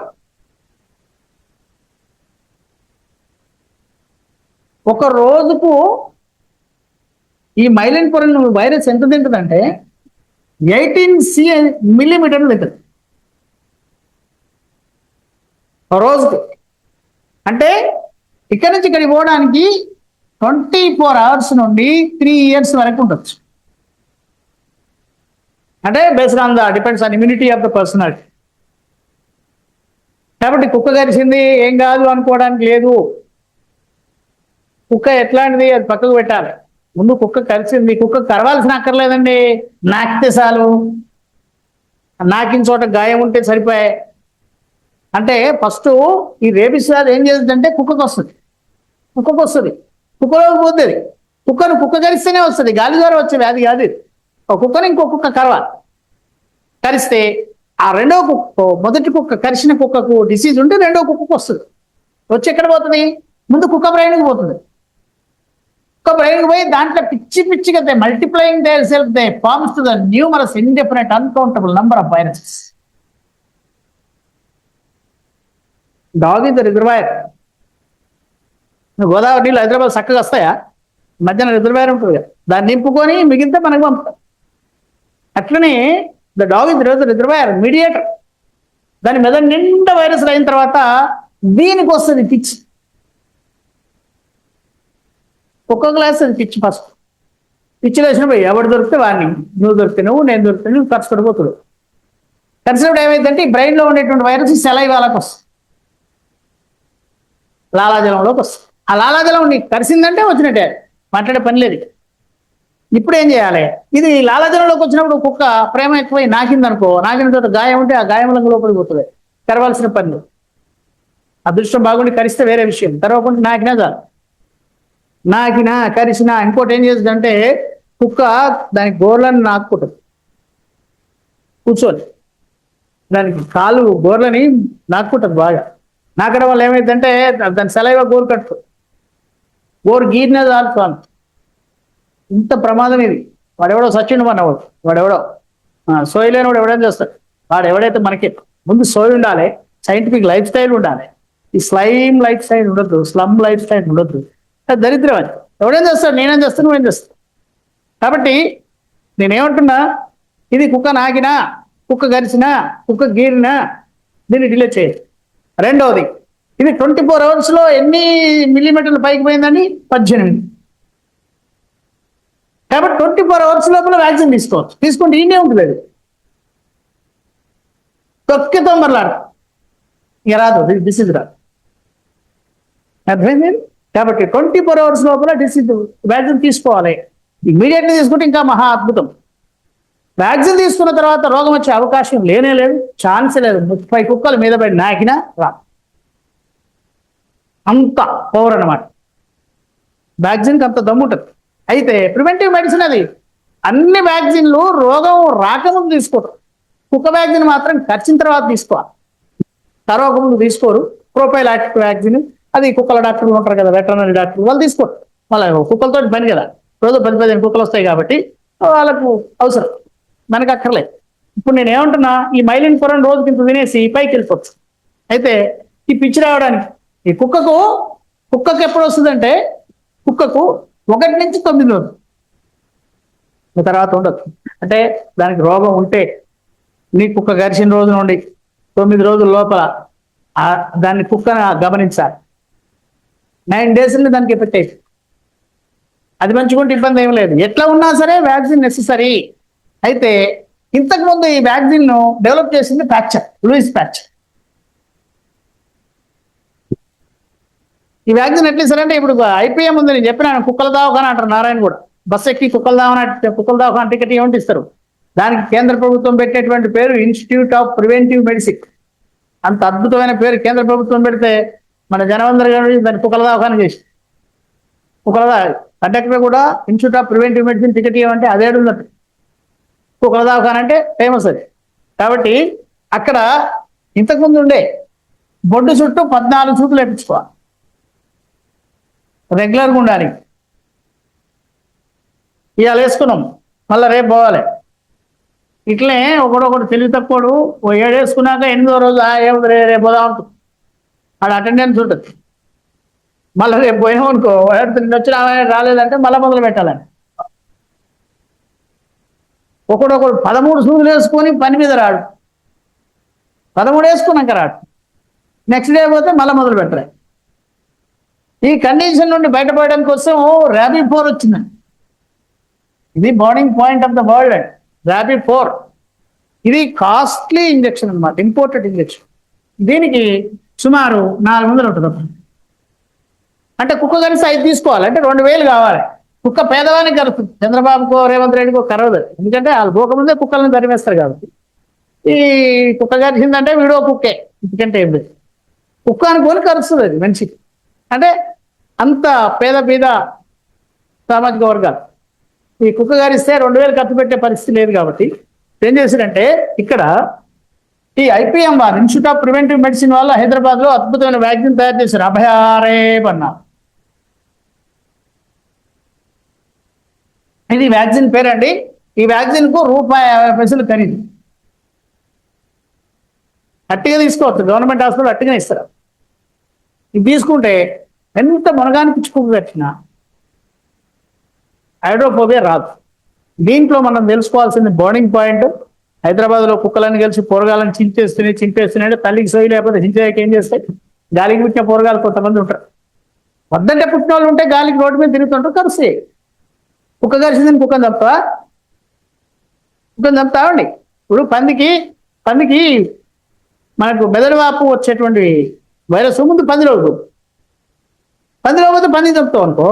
ఒక రోజుకు ఈ మైలిన్ పొరను వైరస్ ఎంత తింటుందంటే 18 మిల్లీమీటర్లు తింటుంది. రోజుకి. అంటే ఇక్కడి నుంచి ఇక్కడికి పోవడానికి 24 hours నుండి 3 years వరకు ఉండొచ్చు. అంటే based on the depends on immunity of the personality. కాబట్టి కుక్క కరిచింది ఏం కాదు అనుకోవడానికి లేదు. కుక్క ఎట్లాంటిది అది పక్కకు పెట్టాలి. ముందు కుక్క కరిచింది, కుక్క కరవాల్సిన అక్కర్లేదండి, నాకితే చాలు. నాకిన చోట గాయం ఉంటే సరిపోయాయి. అంటే ఫస్ట్ ఈ రేబిస్ వ్యాధి ఏం చేస్తుందంటే కుక్కకు వస్తుంది. కుక్కలోకి పోతుంది. కుక్క కరిస్తేనే వస్తుంది, గాలి ద్వారా వచ్చే వ్యాధి కాదు ఇది. ఒక కుక్కను ఇంకో కుక్క కరిస్తే ఆ రెండో కుక్క, మొదటి కుక్క కరిచిన కుక్కకు డిసీజ్ ఉంటే రెండో కుక్కకు వస్తుంది. వచ్చి ఎక్కడ పోతుంది? ముందు కుక్క బ్రెయిన్కి పోతుంది. కుక్క బ్రెయిన్కి పోయి దాంట్లో పిచ్చిగా they multiplying their self they forms to the numerous indefinite uncountable number of viruses. Dog is the reservoir. Godavari నీళ్ళు హైదరాబాద్ చక్కగా వస్తాయా? మధ్యాహ్నం రిజర్వాయర్ ఉంటుంది కదా, దాన్ని నింపుకొని మిగిలితే మనకు పంపుతాం. అట్లనే the dog is reservoir, mediator. దాని మెదడు నిండా వైరస్లు అయిన తర్వాత దీనికి వస్తుంది పిచ్చి. ఒక్కొక్క గ్లాస్ అది పిచ్చి. ఫస్ట్ పిచ్చిలో వేసినప్పుడు ఎవడు దొరికితే వాడిని, నువ్వు దొరికితే నువ్వు, నేను దొరికితే నువ్వు ఖర్చుపడిపోతుడు. కలిసినప్పుడు ఏమైందంటే ఈ బ్రెయిన్లో ఉండేటువంటి వైరస్ సెలైవాలకు వస్తుంది, లాలాజలంలోకి వస్తుంది. ఆ లాలాజలం నీకు కరిసిందంటే వచ్చినట్టే, మాట్లాడే పని లేదు. ఇప్పుడు ఏం చేయాలి? ఇది లాలాజలంలోకి వచ్చినప్పుడు కుక్క ప్రేమ ఎక్కువై నాకిందనుకో, నాకిన చోట గాయం ఉంటే ఆ గాయంలోకి లోపలికి పోతుంది, కరవాల్సిన పనులు. అదృష్టం బాగుండి కరిస్తే వేరే విషయం, తెరవకుండా నాకినా చాలు. నాకినా కరిసినా ఇంకోటి ఏం చేస్తుందంటే కుక్క దాని గోర్లను నాకుకుంటుంది కూర్చొని, దానికి కాలు గోర్లని నాకుకుంటుంది బాగా. నాకడం వల్ల ఏమైందంటే దాని సెలైవ గోరు కట్టుతుంది, గోరు గీరినే చాలు. ఇంత ప్రమాదం ఇది. వాడెవడో సచిన్ అన్నవాడు, వాడెవడో సోయి లేనివాడు ఎవడేం చేస్తాడు. వాడు ఎవడైతే మనకి ముందు సోయి ఉండాలి, సైంటిఫిక్ లైఫ్ స్టైల్ ఉండాలి. ఈ స్లైమ్ లైఫ్ స్టైల్ ఉండొద్దు, స్లమ్ లైఫ్ స్టైల్ ఉండొద్దు. దరిద్రం అది. ఎవడేం చేస్తాడు, నేనేం చేస్తాను, నువ్వేం చేస్తాను. కాబట్టి నేనేమంటున్నా, ఇది కుక్క నాకినా, కుక్క గరిచినా, కుక్క గీరినా దీన్ని డిలే చేయదు. రెండవది, ఇది 24 hours ఎన్ని మిల్లీమీటర్లు పైకి పోయిందని 18. కాబట్టి 24 hours లోపల వ్యాక్సిన్ తీసుకోవచ్చు. తీసుకుంటే ఈయనే ఉంటుంది, అది తొక్కితో మరలాడు ఇక రాదు, డిసీజ్ రాదు. అర్థమైంది? కాబట్టి 24 hours లోపల డిసీజ్ వ్యాక్సిన్ తీసుకోవాలి. ఇమీడియట్గా తీసుకుంటే ఇంకా మహా అద్భుతం. వ్యాక్సిన్ తీసుకున్న తర్వాత రోగం వచ్చే అవకాశం లేనే లేదు, ఛాన్స్ లేదు. 30 కుక్కలు మీద పడి నాకినా రా, అంత పవర్ అన్నమాట. వ్యాక్సిన్కి అంత దమ్ము ఉంటుంది. అయితే ప్రివెంటివ్ మెడిసిన్ అది. అన్ని వ్యాక్సిన్లు రోగం రాకముందు తీసుకోరు, కుక్క వ్యాక్సిన్ మాత్రం కరిచిన తర్వాత తీసుకోవాలి. కరోగముందు తీసుకోరు. ప్రోఫైలాక్టిక్ వ్యాక్సిన్ అది కుక్కల డాక్టర్లు ఉంటారు కదా, వెటర్నరీ డాక్టర్లు, వాళ్ళు తీసుకోరు. వాళ్ళ కుక్కలతో పని కదా, రోజు 10-15 కుక్కలు వస్తాయి కాబట్టి వాళ్ళకు అవసరం, మనకు అక్కర్లేదు. ఇప్పుడు నేను ఏమంటున్నా, ఈ మైలిన్ పొరను రోజుకి ఇంత తినేసి పైకి వెళ్ళిపోవచ్చు. అయితే ఈ పిచ్చి రావడానికి ఈ కుక్కకు ఎప్పుడు వస్తుందంటే, కుక్కకు 1 నుంచి 9 రోజులు తర్వాత ఉండదు. అంటే దానికి రోగం ఉంటే నీ కుక్క గరిచిన రోజు నుండి 9 రోజుల లోపల దాన్ని కుక్కను గమనించాలి. 9 days దానికి ఎఫెక్ట్ అవుతుంది. అది మంచిగుంటే ఇబ్బంది ఏం లేదు. ఎట్లా ఉన్నా సరే వ్యాక్సిన్ నెసెసరీ. అయితే ఇంతకుముందు ఈ వ్యాక్సిన్ ను డెవలప్ చేసింది లూయిస్ ప్యాచర్. ఈ వ్యాక్సిన్ ఎట్లా ఇస్తారంటే, ఇప్పుడు ఐపీఎం ఉంది, నేను చెప్పినాను, కుక్కల దవాఖాన అంటారు నారాయణ కూడా. బస్ ఎక్కి కుక్కల దవాఖాన టికెట్ ఏమంటే ఇస్తారు. దానికి కేంద్ర ప్రభుత్వం పెట్టేటువంటి పేరు ఇన్స్టిట్యూట్ ఆఫ్ ప్రివెంటివ్ మెడిసిన్. అంత అద్భుతమైన పేరు కేంద్ర ప్రభుత్వం పెడితే మన జనవందర్ గారు దాన్ని కుక్కల దవాఖాన చేసి, కండక్టర్ కూడా institute of preventive medicine ticket ఇవ్వమంటే అదే ఉన్నది. కుక్కల దవాఖాన అంటే ఫేమస్ అది. కాబట్టి అక్కడ ఇంతకుముందు ఉండే బొడ్డు చుట్టూ 14 చూపులు వేయించుకోవాలి, రెగ్యులర్గా ఉండాలి. ఇవాళ వేసుకున్నాం, మళ్ళీ రేపు పోవాలి. ఇట్లనే ఒకడొకడు తెలివి తక్కువడు 7 వేసుకున్నాక 8వ రోజు ఏముంది రేపు పోదాం అనుకుంటు, ఆడ అటెండెన్స్ ఉంటుంది. మళ్ళీ రేపు పోయామనుకో, వచ్చిన రాలేదంటే మళ్ళీ మొదలు పెట్టాలని. ఒకడొకడు 13 సూదులు వేసుకొని పని మీద రాడు, 13 వేసుకున్నాక రాడు. నెక్స్ట్ డే పోతే మళ్ళీ మొదలు పెట్టరు. ఈ కండిషన్ నుండి బయటపడడం కోసం ర్యాబీ4 వచ్చిందండి. ఇది burning point of the world అండి, ర్యాబీ4. ఇది కాస్ట్లీ ఇంజెక్షన్ అనమాట, ఇంపోర్టెడ్ ఇంజెక్షన్. దీనికి సుమారు 400 ఉంటుంది. అంటే కుక్క కలిసి 5 తీసుకోవాలి అంటే 2000 కావాలి. కుక్క పేదవానికి కలుగుతుంది, చంద్రబాబుకో రేవంత్ రెడ్డికో కరవదు. ఎందుకంటే వాళ్ళు పోకముందే కుక్కలను తరిమేస్తారు కాబట్టి. ఈ కుక్క కరిచిందంటే వీడో కుక్కే, ఎందుకంటే ఏం లేదు. కుక్క అనుకోని కరుస్తుంది అది మనిషికి. అంటే అంత పేద సామాజిక వర్గాలు. ఈ కుక్క గారిస్తే 2000 ఖర్చు పెట్టే పరిస్థితి లేదు కాబట్టి ఏం చేశారంటే ఇక్కడ ఈ IPMR, institute of preventive medicine వల్ల హైదరాబాద్లో అద్భుతమైన వ్యాక్సిన్ తయారు చేశారు, అభయారేబ్ అన్న. ఇది వ్యాక్సిన్ పేరండి. ఈ వ్యాక్సిన్కు ₹50 ఖరీదు. అట్టిగా తీసుకోవచ్చు, గవర్నమెంట్ హాస్పిటల్ అట్టిగానే ఇస్తారు. ఇది తీసుకుంటే ఎంత మునగానికి కుక్క కట్టినా హైడ్రోఫోబియా రాదు. దీంట్లో మనం తెలుసుకోవాల్సింది బర్నింగ్ పాయింట్. హైదరాబాద్లో కుక్కలను కలిసి పొరగాలను చింపేస్తున్నాయి. తల్లికి సోయి లేకపోతే చించేకి ఏం చేస్తాయి? గాలికి పుట్టిన పొరగాలు కొంతమంది ఉంటారు. వద్దంటే పుట్టిన వాళ్ళు ఉంటే గాలికి రోడ్డు మీద తిరుగుతుంటారు, కరుస్తాయి. కుక్క కరిసిందని కుక్కను చంపుతామండి. ఇప్పుడు పందికి మనకు మెదడు వాపు వచ్చేటువంటి వైరస్ ముందు పందిలో పోతే పంది చంపుతాం అనుకో,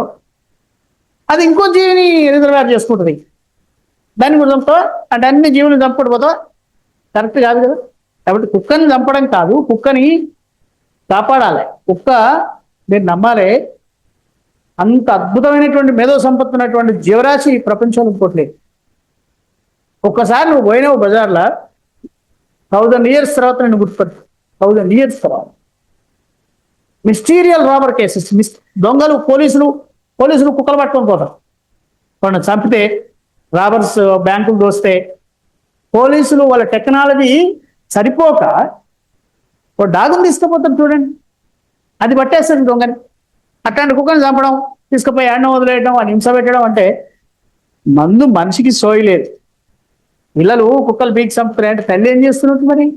అది ఇంకో జీవిని రిజర్వేర్ చేసుకుంటుంది. దాన్ని కూడా చంపుతావా అంటే అన్ని జీవులను చంపుకుంటూ పోతావా? కరెక్ట్ కాదు కదా. కాబట్టి కుక్కని చంపడం కాదు, కుక్కని కాపాడాలి. కుక్క మీరు నమ్మాలి, అంత అద్భుతమైనటువంటి మేధో సంపత్తి ఉన్నటువంటి జీవరాశి ప్రపంచంలో ఇంకోట్లేదు. ఒక్కసారి నువ్వు పోయినావు బజార్లో, 1000 years తర్వాత నేను గుర్తుపట్టు. 1000 years తర్వాత మిస్టీరియల్ రాబర్ కేసెస్, దొంగలు పోలీసులు కుక్కలు పట్టుకొని పోతారు. వాళ్ళని చంపితే, రాబర్స్ బ్యాంకులు దోస్తే, పోలీసులు వాళ్ళ టెక్నాలజీ సరిపోక ఒక డాగుని తీసుకుపోతారు చూడండి, అది పట్టేస్తుంది దొంగని. అట్లాంటి కుక్కని చంపడం, తీసుకుపోయి ఎండ వదిలేయడం, అని హింస పెట్టడం అంటే మందు మనిషికి సోయలేదు. పిల్లలు కుక్కలు పీకి చంపుతున్నాయి అంటే తల్లి ఏం చేస్తున్నట్టు మరి?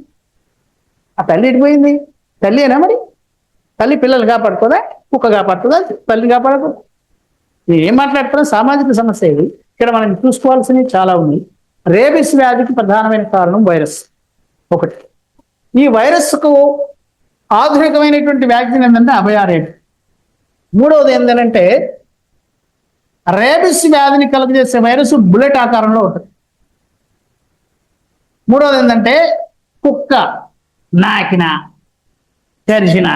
ఆ తల్లి ఎటుపోయింది? తల్లియేనా మరి? తల్లి పిల్లలు కాపాడుకోదా? కుక్క కాపాడుతుందా? తల్లిని కాపాడకూడదు. ఏం మాట్లాడుతున్నా? సామాజిక సమస్య ఇది. ఇక్కడ మనం చూసుకోవాల్సినవి చాలా ఉన్నాయి. రేబిస్ వ్యాధికి ప్రధానమైన కారణం వైరస్ ఒకటి. ఈ వైరస్కు ఆధునికమైనటువంటి వ్యాక్సిన్ ఏంటంటే అభయారేబ్. మూడవది ఏంటంటే రేబిస్ వ్యాధిని కలుగజేసే వైరస్ బుల్లెట్ ఆకారంలో ఉంటుంది. మూడవది ఏంటంటే కుక్క నాకిన, కరిచిన,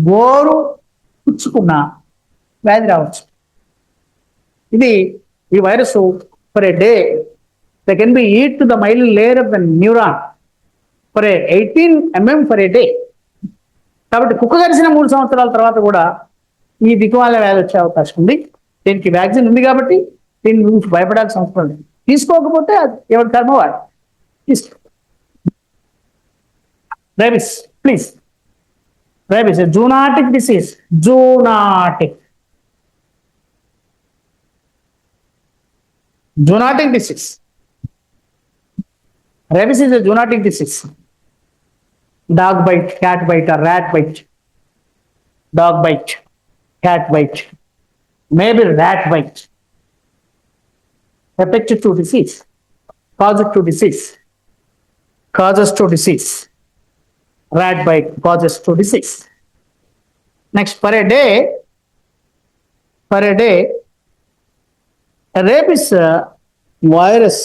గోరు పుచ్చుకున్న వ్యాధి రావచ్చు. ఇది ఈ virus for a day they can be eat to the myelin layer of the neuron for 18 mm for a day. కాబట్టి కుక్క కరిసిన 3 సంవత్సరాల తర్వాత కూడా ఈ దిక్కుమాల వ్యాధి వచ్చే అవకాశం ఉంది. దీనికి వ్యాక్సిన్ ఉంది కాబట్టి దీని గురించి భయపడాల్సిన అవసరం లేదు. తీసుకోకపోతే అది ఎవరి కర్మ వాడు. తీసుకో. Rabies please. Rabies zoonotic disease. Zoonotic disease. Rabies is a zoonotic disease. Dog bite, cat bite, or rat bite. Dog bite, cat bite, maybe rat bite. Affected to disease. Causes to disease. Rat bite causes to disease. Next, per a day, rabies virus,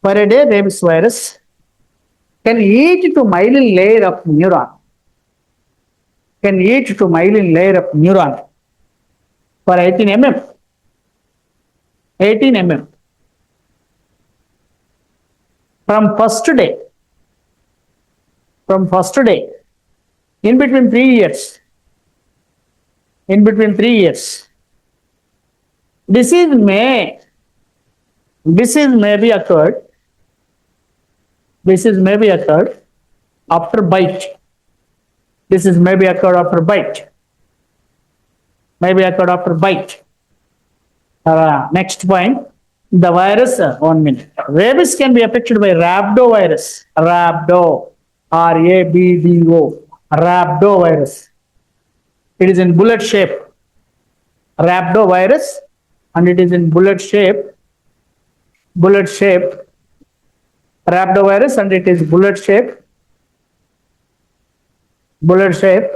per a day rabies virus can eat to myelin layer of neuron. For 18 mm. From first day, in between 3 years, disease may be occurred after bite. Next point, The virus, 1 minute. Rabies can be affected by rhabdovirus. Rhabdo, R-A-B-D-O, rhabdovirus. It is in bullet shape. Rhabdovirus, and it is in bullet shape. Bullet shape. Rhabdovirus, and it is bullet shape. Bullet shape.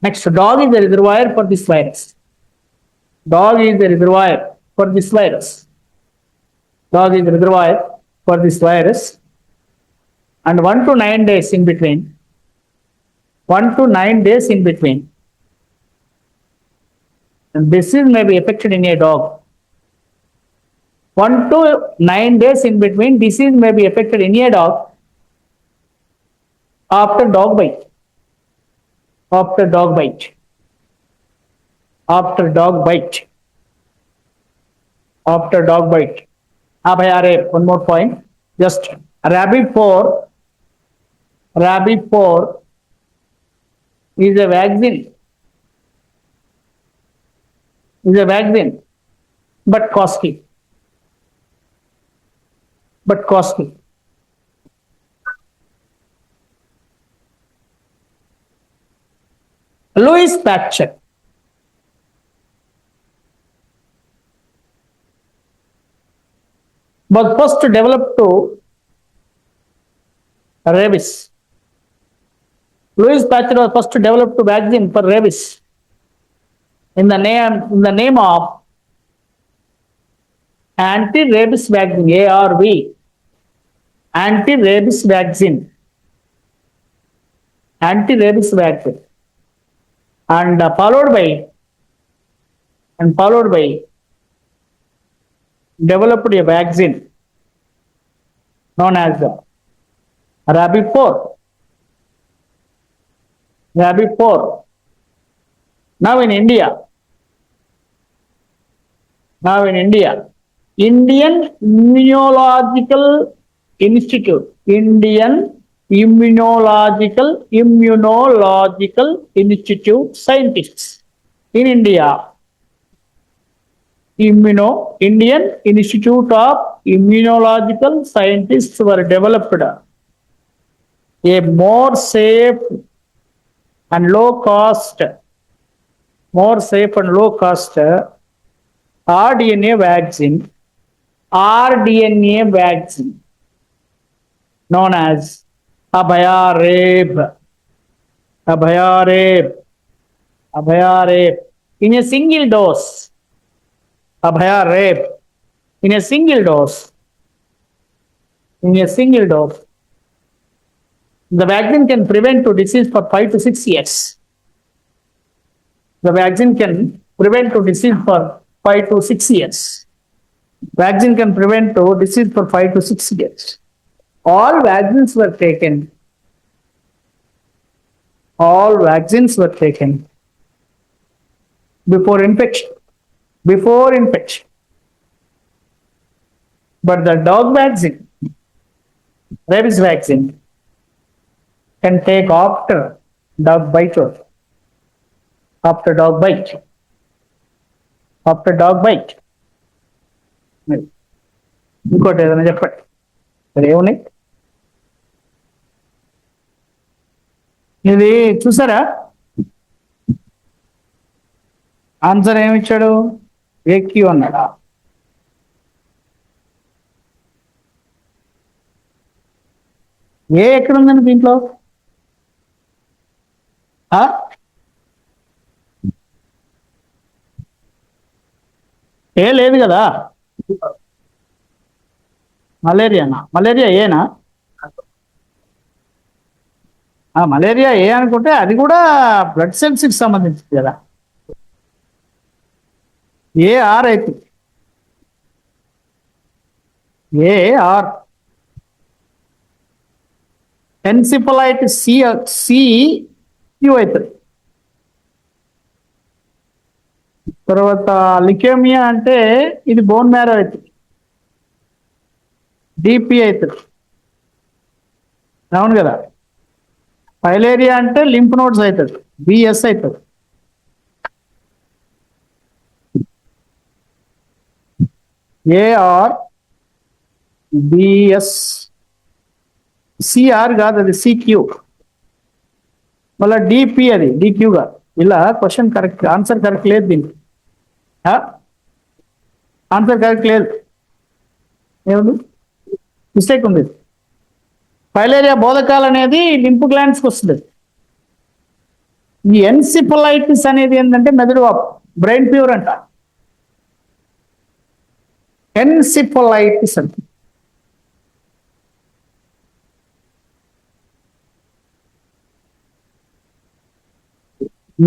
Next, dog is the reservoir for this virus. Dog is the reservoir for this virus. Dog is the reservoir for this virus. And 1 to 9 days in between. 1 to 9 days in between. And disease may be affected in a dog. 1 to 9 days in between, disease may be affected in a dog after dog bite. After dog bite. After dog bite. After dog bite. Abhayare, one more point. Just rabbit 4. Rabbit 4 is a vaccine. Is a vaccine, but costly. But costly. Louis Pasteur was first developed to rabies. Louis Pasteur was first developed to vaccine for rabies in the name of anti-rabies vaccine, ARV, anti-rabies vaccine, anti-rabies vaccine, and followed by developed a vaccine known as the Rabipur. Rabipur. Now in India, Indian Immunological Institute, Indian Immunological Institute scientists in India, Indian Institute of Immunological Scientists were developed a more safe and low cost RDNA vaccine known as Abhayareb in a single dose. Abhayareb in a single dose. The vaccine can prevent to disease for 5 to 6 years. The vaccine can prevent to disease for 5 to 6 years. Vaccine can prevent to disease for 5 to 6 years. All vaccines were taken. Before infection. But the dog vaccine, rabies vaccine, can take after dog bite. After dog bite. ఇంకోటి ఏదైనా చెప్పండి. మరి ఏమున్నాయి? ఇది చూసారా? Answer ఏమిచ్చాడు? AQ అన్నాడా? ఏ ఎక్కడుందండి దీంట్లో? ఏ లేదు కదా? మలేరియానా? మలేరియా ఏనా? మలేరియా ఏ అనుకుంటే అది కూడా బ్లడ్ సెల్స్ కి సంబంధించింది కదా. ఏఆర్ అయితే ఏఆర్ ఎన్సిఫలైటిస్ సి క్యూ అవుతుంది. తర్వాత లికేమియా అంటే ఇది బోన్ మ్యారో అవుతుంది, డిపి అవుతుంది. అవును కదా. ఫైలేరియా అంటే లింఫ్ నోడ్స్ అవుతుంది, బిఎస్ అవుతుంది. ఏఆర్ బిఎస్ సిఆర్ కాదు, అది సిక్యూ, మళ్ళీ డిపి, అది డిక్యూగా. ఇలా క్వశ్చన్ కరెక్ట్, ఆన్సర్ కరెక్ట్ లేదు దీనికి. ఆన్సర్ కరెక్ట్ లేదు, ఏముంది, మిస్టేక్ ఉంది. ఫైలేరియా బోధకాలు అనేది లింఫ్ గ్లాండ్స్కి వస్తుంది. ఈ ఎన్సిఫలైటిస్ అనేది ఏంటంటే మెదడు వాపు, బ్రెయిన్ ఫీవర్ అంట. ఎన్సిఫలైటిస్ అంట.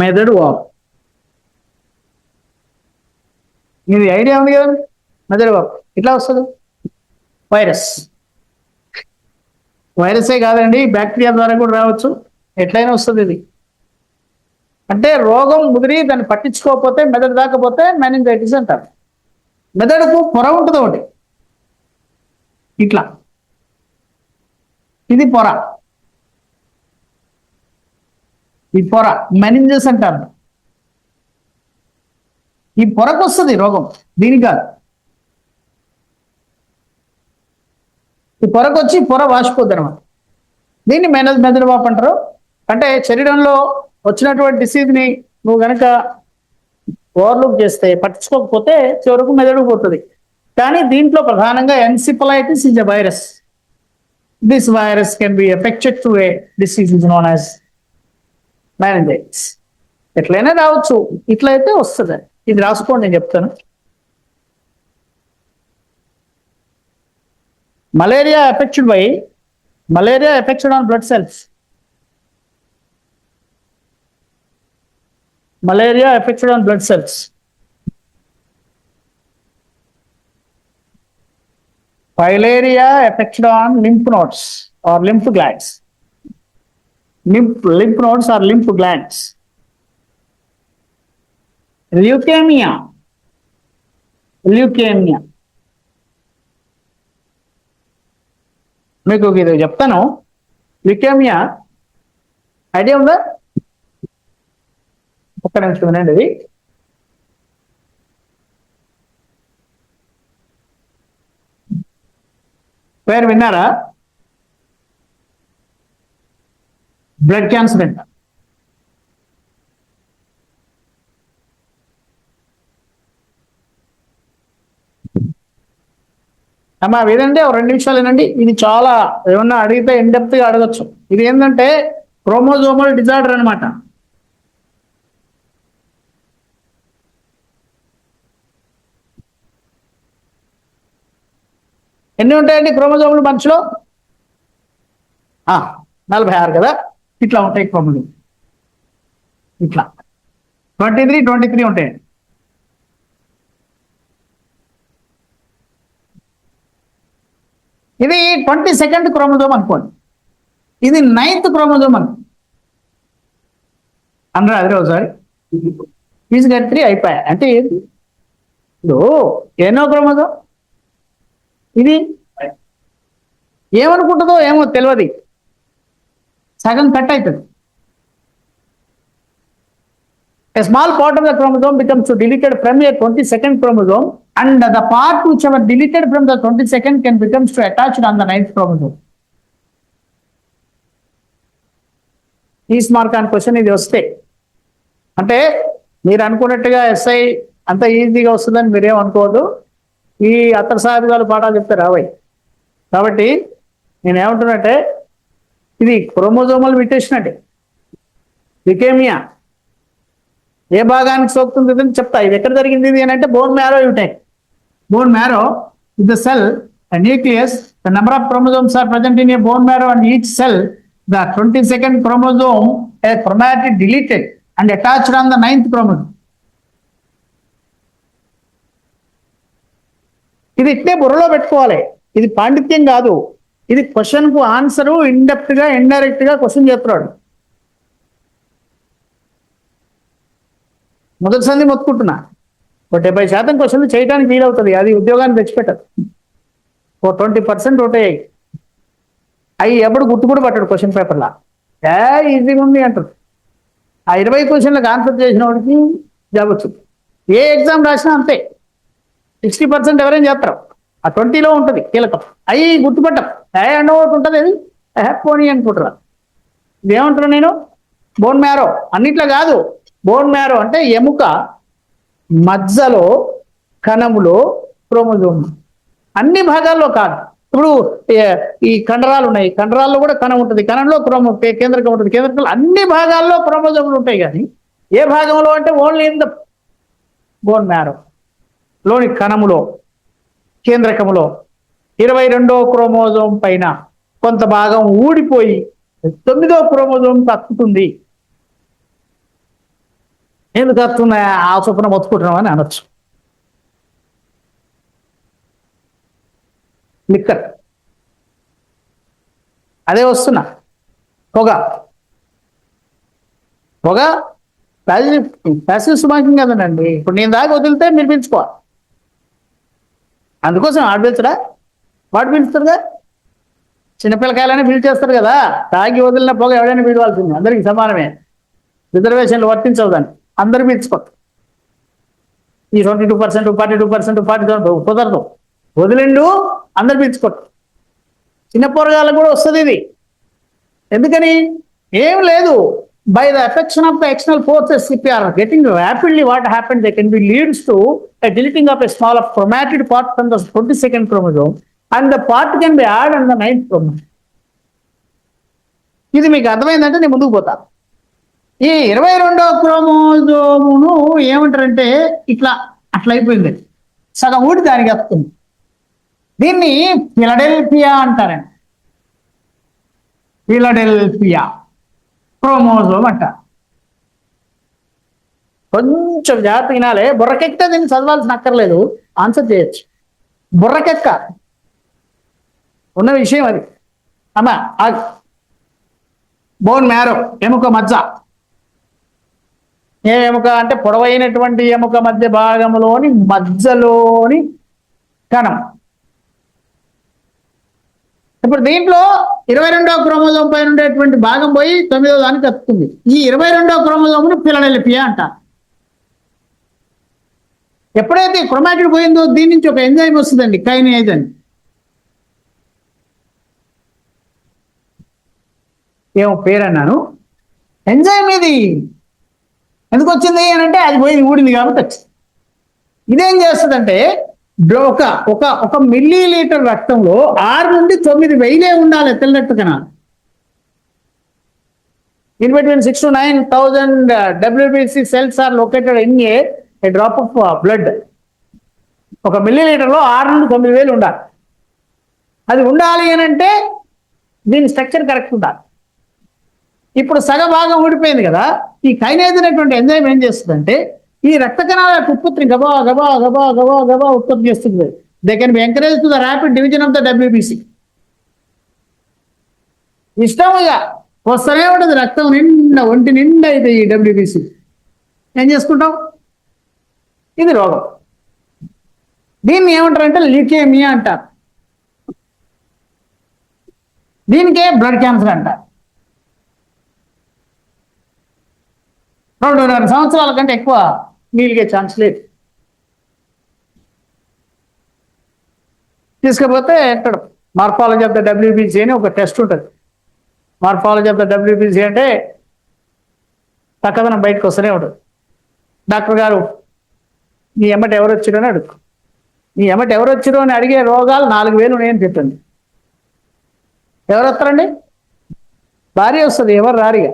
మెదడు వాపు, ఇది ఐడియా ఉంది కదా. మెదడు వాపు ఇట్లా వస్తుంది. వైరస్, వైరసే కాదండి, బ్యాక్టీరియా ద్వారా కూడా రావచ్చు, ఎట్లయినా వస్తుంది ఇది. అంటే రోగం ముదిరి దాన్ని పట్టించుకోకపోతే, మెదడు దాకపోతే మెనింజైటిస్ అంటారు. మెదడుకు పొర ఉంటుంది ఒకటి ఇట్లా, ఇది పొర, ఈ పొర మెనింజస్ అంటారు. ఈ పొరకు వస్తుంది రోగం, దీనికి కాదు. ఈ పొరకు వచ్చి పొర వాసిపోద్ది అనమాట. దీన్ని మెదడు వాపు అంటారు. అంటే శరీరంలో వచ్చినటువంటి డిసీజ్ని నువ్వు గనక ఓవర్లుక్ చేస్తే, పట్టించుకోకపోతే చివరకు మెదడు పోతుంది. కానీ దీంట్లో ప్రధానంగా encephalitis is a virus. This virus can be affected to a disease is known as meningitis. ఎట్లయినా రావచ్చు, ఇట్లయితే వస్తుంది. ఇది రాసుకోండి, నేను చెప్తాను. Malaria affected by, malaria affected on blood cells. Malaria affected on blood cells. Filaria affected on lymph nodes or lymph glands. Lymph nodes or lymph glands. Leukemia. Leukemia. మీకు ఇది చెప్తాను. ల్యూకేమియా ఐడియా ఉందా? ఒక్క నిమిషం వినండి. అది పేరు విన్నారా? బ్లడ్ క్యాన్సర్ అంట. అమ్మా వినండి, ఒక 2 నిమిషాలు వినండి. ఇది చాలా ఏమన్నా అడిగితే ఇన్డెప్త్ గా అడగచ్చు. ఇది ఏంటంటే క్రోమోజోమల్ డిజార్డర్ అనమాట. ఎన్ని ఉంటాయండి క్రోమోజోములు మనిషిలో? 46 కదా. ఇట్లా ఉంటాయి క్రోమోజోమ్, ఇట్లా 23 ఉంటాయండి. ఇది 22nd క్రోమోజోమ్ అనుకోండి. ఇది 9th క్రోమోజోమ్ అనుకోండి. అందరూ అదే ఒకసారి ఈజ్ గట్ 3 అయిపోయాయి. అంటే ఏంటి? ఇప్పుడు ఎన్నో క్రోమోజోమ్? ఇది ఏమనుకుంటుందో ఏమో తెలియదు, సగం కట్ అవుతుంది. A small part of the chromosome becomes deleted from a 22nd chromosome, and the part which was deleted from the 22nd can become attached on the 9th chromosome. ఈ స్మార్ట్ కాన్ question ఇది వస్తే, అంటే మీరు అనుకున్నట్టుగా SI అంత ఈజీగా వస్తుందని మీరేం అనుకోవద్దు. ఈ అత్తర్ సాహెబ్ గారు పాఠాలు చెప్తే రావాయి. కాబట్టి నేనేమంటున్నట్టే, ఇది క్రోమోజోమల్ మ్యుటేషన్ అంటే ల్యూకేమియా ఏ భాగానికి సోకుతుంది అని చెప్తా. ఇది ఎక్కడ జరిగింది అని అంటే బోన్ మ్యారో యూటైక్. Bone marrow is the cell, nucleus. The number of chromosomes are present in a bone marrow and each cell the 22nd chromosome a chromatin deleted and attached on the 9th chromosome. ఇది ఇట్టే బుర్రలో పెట్టుకోవాలి. ఇది పాండిత్యం కాదు, ఇది question కు answer in depth గా ఇండైరెక్ట్ గా క్వశ్చన్ చెప్తున్నాడు. మొదటి సంధి మొత్తుకుంటున్నా, 70% క్వశ్చన్లు చేయడానికి వీలవుతుంది. అది ఉద్యోగాన్ని తెచ్చిపెట్టదు. 20% ఉంటాయి, అవి ఎప్పుడు గుర్తు కూడా పట్టాడు క్వశ్చన్ పేపర్లా. ఈజీగా ఉంది అంటారు. ఆ 20 క్వశ్చన్లకు ఆన్సర్ చేసిన వాడికి జాబ్ వచ్చింది. ఏ ఎగ్జామ్ రాసినా అంతే. 60% ఎవరైనా చేస్తారు, ఆ 20లో ఉంటుంది కీలకం. అవి గుర్తుపట్టం, అండ్ ఒకటి ఉంటుంది, అది పోనీ అనుకుంటారు. ఇదేమంటారు నేను, బోన్ మ్యారో అన్నిట్లో కాదు. బోన్ మ్యారో అంటే ఎముక మజ్జలో కణములో క్రోమోజోమ్, అన్ని భాగాల్లో కాదు. ఇప్పుడు ఈ కండరాలు ఉన్నాయి, కండరాల్లో కూడా కణం ఉంటుంది, కణంలో కేంద్రకం ఉంటుంది, కేంద్రకం, అన్ని భాగాల్లో క్రోమోజోములు ఉంటాయి. కానీ ఏ భాగంలో అంటే only in the bone marrow లోని కణములో, కేంద్రకములో 22వ క్రోమోజోమ్ పైన కొంత భాగం ఊడిపోయి 9వ క్రోమోజోమ్ తక్కుతుంది. ఎందుకు తక్కుతున్నా, ఆ చొప్పున మొత్తుకుంటున్నామని అనొచ్చు. లిక్కర్ అదే వస్తున్నా, పొగ ప్యాసివ్ స్మోకింగ్ కదండి. ఇప్పుడు నేను దాకా వదిలితే మీరు పీల్చుకోవాలి, అందుకోసం ఆడు పీల్చడా, వాడు పీల్చుతారుగా. చిన్నపిల్లకాయలని పీల్చేస్తారు కదా, తాగి వదిలిన పొగ ఎవడైనా పీడవాల్సింది, అందరికీ సమానమే. రిజర్వేషన్లు వర్తించవు దాన్ని, అందరూ పీల్చుకోరు. ఈ 22%, 42%, 40% కుదరదు. వదిలిండు అందరు పీల్చుకోరు. చిన్న పోరగాళ్ళకు కూడా వస్తుంది ఇది. ఎందుకని, ఏం లేదు, by the affection of the external forces, if you are getting rapidly, what happens, they can be leads to a deleting of a small chromatid part from the 22nd chromosome, and the part can be added on the 9th chromosome. ఇది మీకు అర్థమైందంటే నేను ముందుకు పోతా. ఈ 22వ క్రోమోజోమును ఏమంటారంటే అట్లా అయిపోయింది, సగం ఊడి దానికి వస్తుంది. దీన్ని ఫిలడెల్ఫియా అంటారండి. ఫిలడెల్ఫియా క్రోమోజోమ్ అంట. కొంచెం జాగ్రత్త వినాలే, బుర్రకెక్క దీన్ని చదవాల్సిన అక్కర్లేదు, ఆన్సర్ చేయొచ్చు. బుర్రకెక్క ఉన్న విషయం అది. అమ్మా, బోన్ మ్యారో ఎముక మజ్జ. ఏ ఎముక అంటే పొడవైనటువంటి ఎముక మధ్య భాగంలోని మజ్జలోని కణం. ఇప్పుడు దీంట్లో 22వ క్రోమోజోమ్ పైన ఉండేటువంటి భాగం పోయి 9వ దానికి వస్తుంది. ఈ 22వ క్రోమోజోమ్ను ఫిలడెల్ఫియా అంటారు. ఎప్పుడైతే క్రోమాటిడ్ పోయిందో దీని నుంచి ఒక ఎంజైమ్ వస్తుందండి, కైనేజ్ అని. ఏమో పేరు అన్నాను, ఎంజైమ్ ఇది ఎందుకు వచ్చింది అని అంటే, అది పోయింది, ఊడింది కాబట్టి వచ్చింది. ఇదేం చేస్తుందంటే, ఒక మిల్లీ లీటర్ రక్తంలో 6 నుండి 9 వెయిలే ఉండాలి తెల్ల రక్త కణాలు. In between 6 to 9,000 WBC cells are located in a drop of blood. ఒక మిల్లీ లీటర్లో 6 నుండి 9 వేలు ఉండాలి. అది ఉండాలి అని అంటే దీని స్ట్రక్చర్ కరెక్ట్ ఉండాలి. ఇప్పుడు సగ భాగం ఊడిపోయింది కదా, ఈ కైనేజ్ అనేటువంటి ఎంజైమ్ ఏం చేస్తుందంటే, ఈ రక్త కణాల ఉత్పత్తిని గబా గబా గబా గబా గబా ఉత్పత్తి చేస్తుంది. They can be encourage to the rapid division of the WBC. ఇష్టంగా వస్తూనే ఉంటుంది రక్తం నిండా, ఒంటి నిండా అయితే ఈ WBC ఏం చేసుకుంటాం, ఇది రోగం. దీన్ని ఏమంటారంటే ల్యూకేమియా అంటారు. దీనికే బ్లడ్ క్యాన్సర్ అంటారు. 2.5 సంవత్సరాల కంటే ఎక్కువ నీళ్ళగే ఛాన్స్ లేదు. తీసుకపోతే ఎక్కడ మార్ఫాలజీ ఆఫ్ ద WBC అని ఒక టెస్ట్ ఉంటుంది. మార్ఫాలజీ ఆఫ్ ద WBC అంటే చక్కదనం బయటకు వస్తూనే ఉంటుంది. డాక్టర్ గారు నీ ఎమ్మటి ఎవరు వచ్చారో అని అడుగు. నీ ఎమ్మటి ఎవరు వచ్చారో అని అడిగే రోగాలు 4,000 ఉన్నాయని చెప్తుంది. ఎవరు వస్తారండి, భార్య వస్తుంది, ఎవరు రారిగా,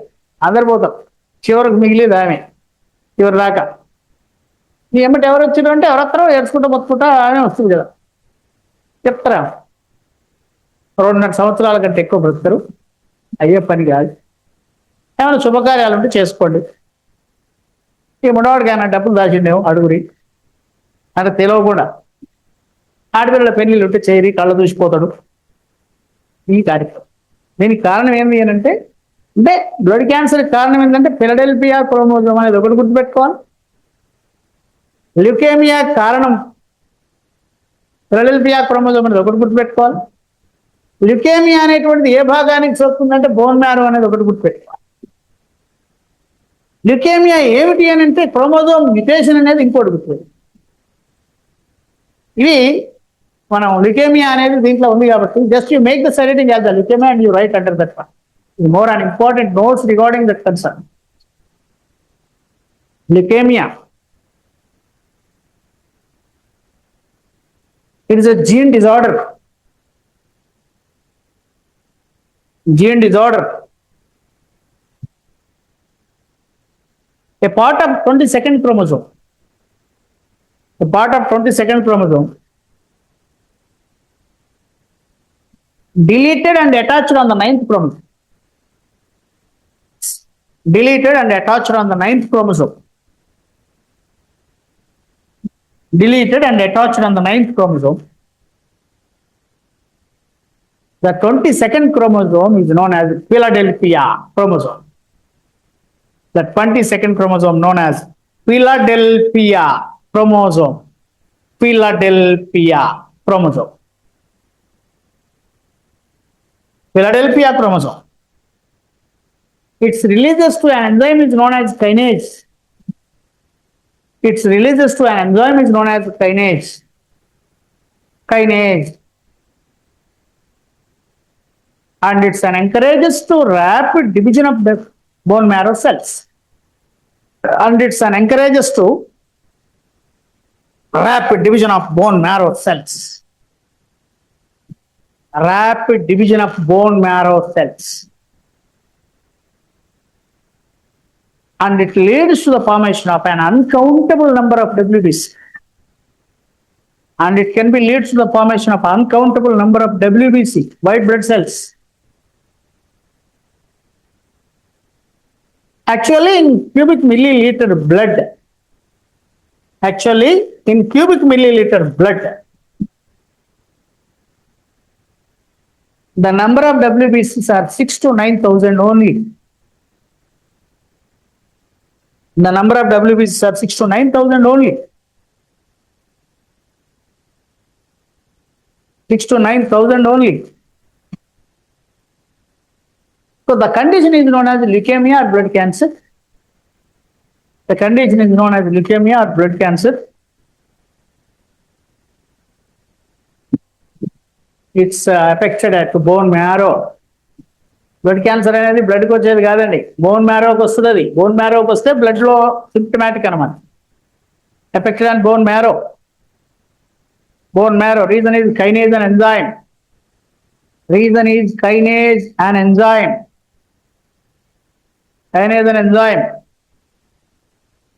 అందరు పోతాం, చివరికి మిగిలేదు ఆమె. చివరి దాకా నీ ఎమ్మటి ఎవరు వచ్చారు అంటే ఎవరు వస్తారో ఏడ్చుకుంటూ మొత్తుకుంటా ఆమె వస్తుంది కదా, చెప్తారా. 2.5 సంవత్సరాల కంటే ఎక్కువ బ్రతుకుతారు, అయ్యే పని కాదు. ఏమైనా శుభకార్యాలు ఉంటే చేసుకోండి. ఈ మునవాడికి ఆయన డబ్బులు దాచిండేమో అడుగురి అంటే తెలియకుండా. ఆడపిల్లల పెళ్ళిళ్ళు ఉంటే చేరి కళ్ళు దూసిపోతాడు. ఈ కార్యక్రమం దీనికి కారణం ఏంటి అని అంటే బ్లడ్ క్యాన్సర్ కారణం ఏంటంటే ఫిలడెల్ఫియా క్రోమోజోమ్ అనేది ఒకటి గుర్తుపెట్టుకోవాలి. ల్యూకేమియా కారణం ఫిలడెల్ఫియా క్రోమోజోమ్ అనేది ఒకటి గుర్తుపెట్టుకోవాలి. ల్యూకేమియా అనేటువంటిది ఏ భాగానికి సోకుతుందంటే బోన్ మ్యారో అనేది ఒకటి గుర్తుపెట్టుకోవాలి. ల్యూకేమియా ఏమిటి అని అంటే క్రోమోజోమ్ మ్యుటేషన్ అనేది ఇంకోటి గుర్తుపెట్టుకోవాలి. ఇవి మనం లికేమియా అనేది దీంట్లో ఉంది కాబట్టి just you make the selecting as the leukaemia and you write under that one. More and important notes regarding that concern. Leukemia. It is a gene disorder. Gene disorder. A part of 22nd chromosome. A part of 22nd chromosome deleted and attached on the 9th chromosome. Deleted and attached on the 9th chromosome. Deleted and attached on the 9th chromosome. The 22nd chromosome is known as Philadelphia chromosome. The 22nd chromosome known as Philadelphia chromosome. Philadelphia chromosome. Philadelphia chromosome. Its releases to an enzyme is known as kinase. Its releases to an enzyme is known as kinase. Kinase. And it's an encourages to rapid division of the bone marrow cells. And it's an encourages to rapid division of bone marrow cells. Rapid division of bone marrow cells. And it leads to the formation of an uncountable number of WBC. And it can be leads to the formation of uncountable number of WBC, white blood cells. Actually, in cubic milliliter blood, the number of WBCs are 6 to 9,000 only. The number of WBCs are 6 to 9,000 only. 6 to 9,000 only. So the condition is known as leukemia or blood cancer. The condition is known as leukemia or blood cancer. It's affected at bone marrow. Blood cancer అనేది బ్లడ్కి వచ్చేది కాదండి, bone మ్యారోకి వస్తుంది. అది bone మ్యారోకి వస్తే బ్లడ్లో symptomatic అనమాట. Affected and bone marrow. Bone marrow. Reason is kinase and enzyme. Reason is kinase and enzyme. Kinase and enzyme.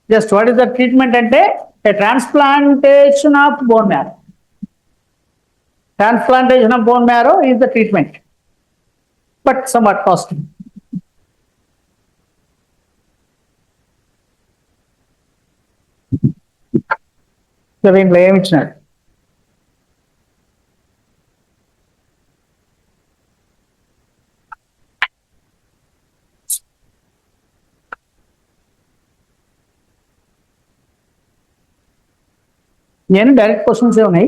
Just what is the treatment ante? A transplantation of bone marrow. Transplantation of bone marrow is the treatment, but somewhat costly. So దీంట్లో ఏమి ఇచ్చినాడు? నేను direct questions ఉన్నాయి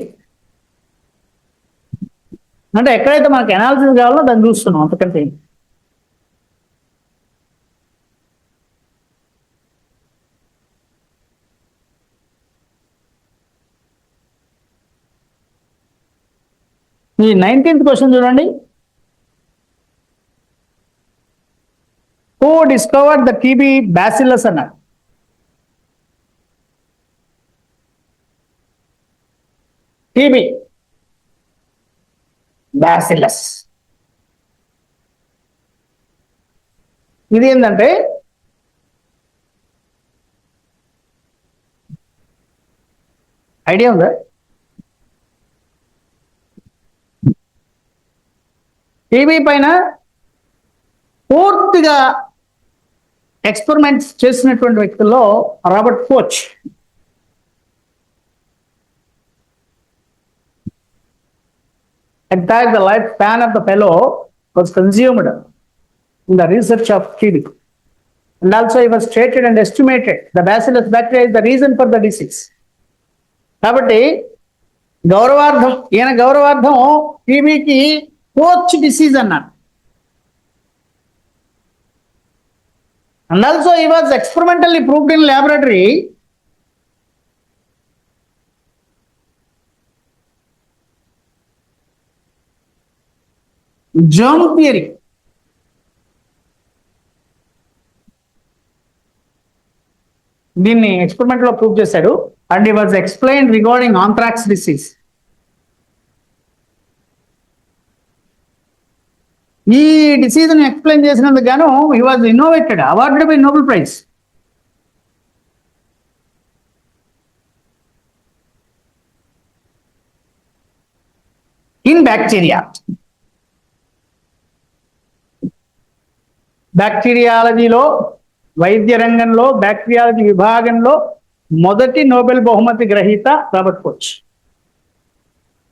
అంటే ఎక్కడైతే మనకి analysis కావాలో దాన్ని చూస్తున్నాం, అంతకంటే ఈ 19th క్వశ్చన్ చూడండి. Who discovered the TB bacillus అన్నాడు. టీబీ బ్యాసిల్లస్ ఇది ఏంటంటే ఐడియా ఉందా? టీబీ పైన పూర్తిగా ఎక్స్పెరిమెంట్స్ చేసినటువంటి వ్యక్తుల్లో Robert Koch, entire the lifespan of the fellow was consumed in the research of TB, and also he was stated and estimated the bacillus bacteria is the reason for the disease. కాబట్టి గౌరవార్థం ఈయన గౌరవార్థం టీబీకి Koch disease అన్నాడు. And also he was experimentally proved in laboratory germ theory. దీన్ని experiment లో prove చేశాడు. And he was explain regarding anthrax disease. ఈ డిసీజ్ ని ఎక్స్ప్లెయిన్ చేసినందుకు గాను he was innovated, awarded by Nobel prize. In bacteria. బ్యాక్టీరియాలజీలో, వైద్య రంగంలో, బ్యాక్టీరియాలజీ విభాగంలో మొదటి నోబెల్ బహుమతి గ్రహీత రాబర్ట్ కోచ్.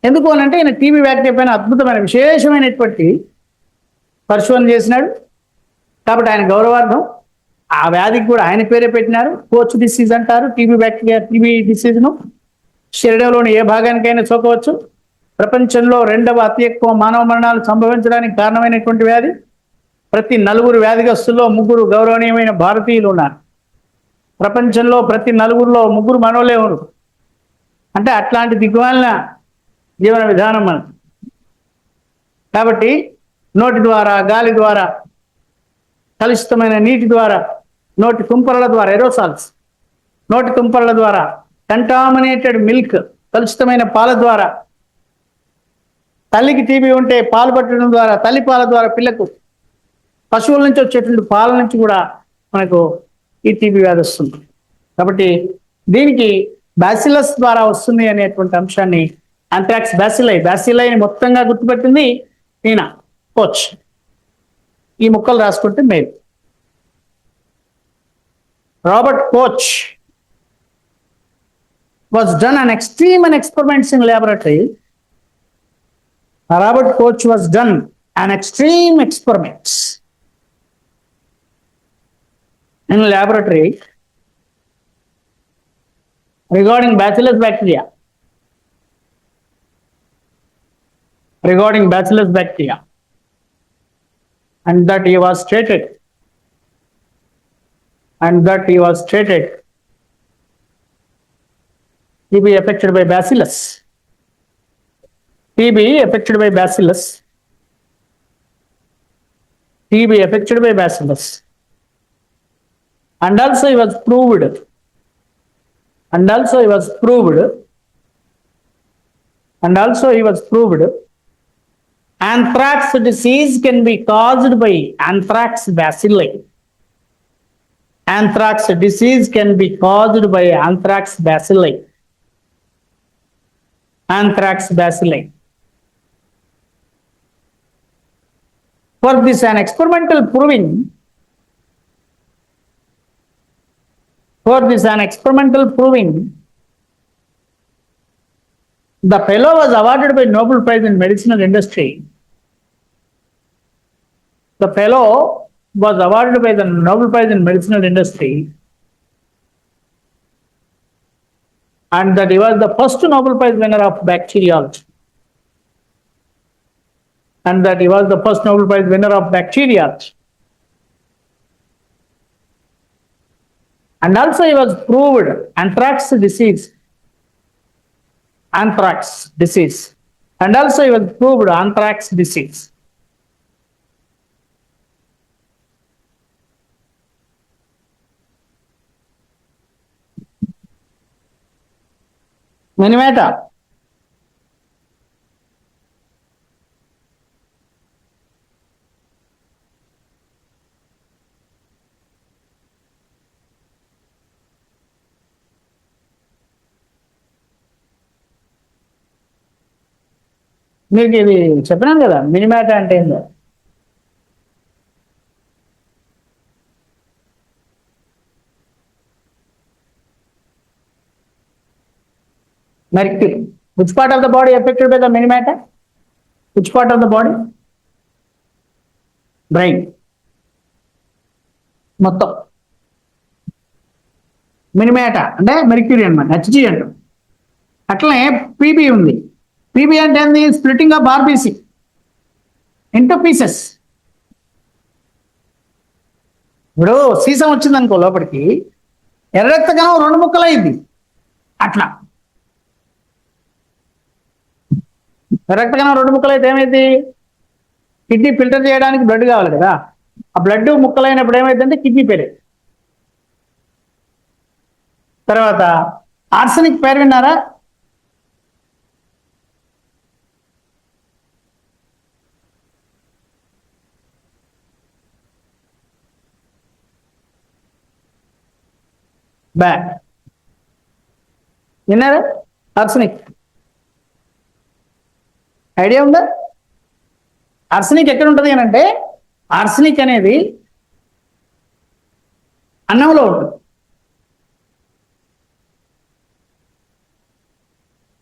ఎందుకు అనంటే ఈయన టీబీ బ్యాక్టీరియా పైన అద్భుతమైన విశేషమైనటువంటి పరిశోధన చేసినాడు. కాబట్టి ఆయన గౌరవార్థం ఆ వ్యాధికి కూడా ఆయన పేరే పెట్టినారు. కోచ్ డిసీజ్ అంటారు టీబీ బ్యాక్టీరియా, టీబీ డిసీజ్ను. శరీరంలోని ఏ భాగానికైనా సోకవచ్చు. ప్రపంచంలో 2వ అతి ఎక్కువ మానవ మరణాలు సంభవించడానికి కారణమైనటువంటి వ్యాధి. ప్రతి 4 వ్యాధిగ్రస్తుల్లో 3 గౌరవనీయమైన భారతీయులు ఉన్నారు. ప్రపంచంలో ప్రతి 4లో 3 మనోలే ఉన్నారు. అంటే అట్లాంటి దిగ్గుమాలిన జీవన విధానం మనది. కాబట్టి నోటి ద్వారా, గాలి ద్వారా, కలుషితమైన నీటి ద్వారా, నోటి తుంపరల ద్వారా, ఎరోసాల్స్, నోటి తుంపరల ద్వారా, కంటామినేటెడ్ మిల్క్, కలుషితమైన పాల ద్వారా, తల్లికి టీబీ ఉంటే పాలు పట్టడం ద్వారా, తల్లి పాల ద్వారా పిల్లకు, పశువుల నుంచి వచ్చేటువంటి పాల నుంచి కూడా మనకు ఈ టీబీ వ్యాధి వస్తుంది. కాబట్టి దీనికి బ్యాసిలస్ ద్వారా వస్తుంది అనేటువంటి అంశాన్ని, ఆంథ్రాక్స్ బ్యాసిలైని మొత్తంగా గుర్తుపెట్టింది ఈయన కోచ్. ఈ ముక్కలు రాసుకుంటే మేలు. Robert Koch was done an extreme and experiments in laboratory. Robert Koch was done an extreme experiments in laboratory regarding bacillus bacteria. And that he was stated TB affected by bacillus. TB affected by bacillus. And also he was proved. Anthrax disease can be caused by anthrax bacilli. For this an experimental proving, the fellow was awarded by Nobel Prize in Medicinal Industry. And that he was the first Nobel Prize winner of bacteriology. And also he was proved anthrax disease. Minimata. మీకు ఇది చెప్పినాను కదా మినిమాటా అంటే ఏందో. Mercury. Which part of the body affected by the minimata? Which part of the body? Brain. మొత్తం మినిమాటా అంటే mercury అన్నమాట, HG అంటాం. అట్లనే పీబీ ఉంది. పీబీ అంటే ఏంది? Splitting of RBC into pieces. ఇప్పుడు సీసం వచ్చింది అనుకో, లోపలికి ఎర్ర రక్త కణం 2 ముక్కలు అయింది. అట్లా రక్త కణం 2 ముక్కలు అయితే ఏమైంది? కిడ్నీ ఫిల్టర్ చేయడానికి బ్లడ్ కావాలి కదా, ఆ బ్లడ్ ముక్కలైనప్పుడు ఏమైందంటే కిడ్నీ పేరే. తర్వాత ఆర్సనిక్ పేరు విన్నారా? బ్యాక్ విన్నారా? ఆర్సనిక్ ఐడియా ఉందా? ఆర్సనిక్ ఎక్కడ ఉంటుంది అని అంటే, ఆర్సనిక్ అనేది అన్నంలో ఉంటుంది.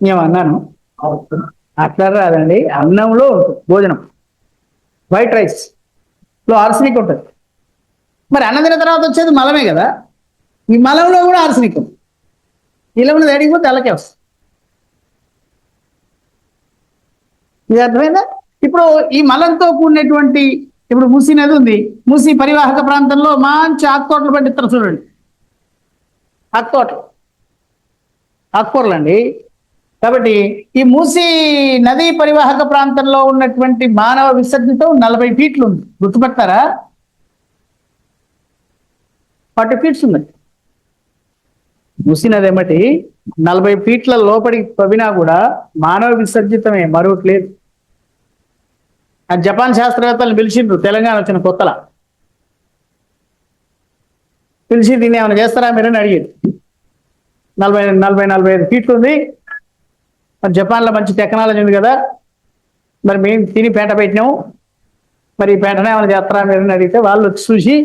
ఏమన్నాను? అట్లా రాదండి, అన్నంలో ఉంటుంది భోజనం. వైట్ రైస్ లో ఆర్సనిక్ ఉంటుంది. మరి అన్నం తిన్న తర్వాత వచ్చేది మలమే కదా, ఈ మలంలో కూడా ఆర్సనిక్ ఉంది. ఇలా ఉన్నది అడిగిపోతే అలాగే వస్తుంది. ఇది అర్థమైందా? ఇప్పుడు ఈ మలంతో కూడినటువంటి, ఇప్పుడు మూసీ నది ఉంది, మూసీ పరివాహక ప్రాంతంలో మంచి ఆకుతోటలు పండిస్తారు చూడండి. ఆకుకూరలు అండి. కాబట్టి ఈ మూసీ నదీ పరివాహక ప్రాంతంలో ఉన్నటువంటి మానవ విసర్జితం 40 ఫీట్లు ఉంది. గుర్తుపెడతారా? 40 ఫీట్స్ ఉంది మూసీ నది ఏమటి. 40 ఫీట్ల లోపలికి తవ్వినా కూడా మానవ విసర్జితమే, మరొకటి లేదు. ఆ జపాన్ శాస్త్రవేత్తలు పిలిచిండ్రు తెలంగాణ వచ్చిన కొత్తల, పిలిచి దీన్ని ఏమైనా చేస్తారా మీరని అడిగారు. 40-45 ఫీట్లు ఉంది. మరి జపాన్లో మంచి టెక్నాలజీ ఉంది కదా, మరి మేము తిని పేట పెట్టినాము, మరి ఈ పేటనే ఏమైనా చేస్తారా మీరని అడిగితే వాళ్ళు వచ్చి చూసి,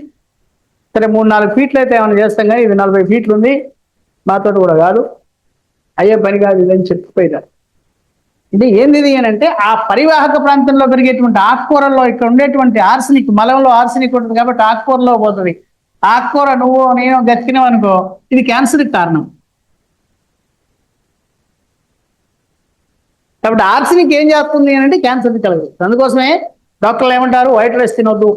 సరే 3-4 ఫీట్లు అయితే ఏమైనా చేస్తాం కానీ ఇది 40 ఫీట్లు ఉంది, మాతో కూడా కాదు, అయ్యే పని కాదు ఇదని చెప్పిపోయారు. ఇది ఏంది అని అంటే, ఆ పరివాహక ప్రాంతంలో పెరిగేటువంటి ఆకుకూరల్లో ఇక్కడ ఉండేటువంటి ఆర్సనిక్, మలంలో ఆర్సనిక్ ఉంటుంది కాబట్టి ఆకుకూరలో పోతుంది. ఆకుకూర నువ్వు నేను గతికినావు అనుకో, ఇది క్యాన్సర్కి కారణం. కాబట్టి ఆర్సనిక్ ఏం చేస్తుంది అని అంటే క్యాన్సర్ కలుగుతుంది. అందుకోసమే డాక్టర్లు ఏమంటారు, వైట్ రైస్ తినొద్దు,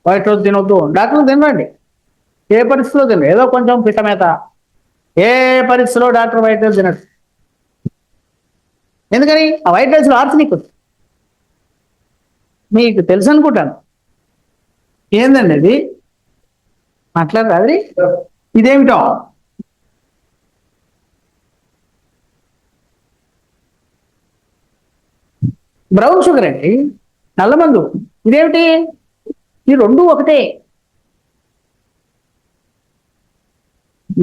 వైట్ రైస్ తినొద్దు. డాక్టర్లు తినరండి, ఏ పరిస్థితిలో తినరు, ఏదో కొంచెం పిట్టమేత, ఏ పరిస్థితిలో డాక్టర్ వైట్ రైస్ తినడు. ఎందుకని? ఆ వైట్ రైస్లో ఆర్సనిక్ ఉంది. మీకు తెలుసు అనుకుంటాను. ఏందండి అది? మాట్లాడరా అది? ఇదేమిటో బ్రౌన్ షుగర్ అండి, నల్లమందు. ఇదేమిటి? ఈ రెండు ఒకటే.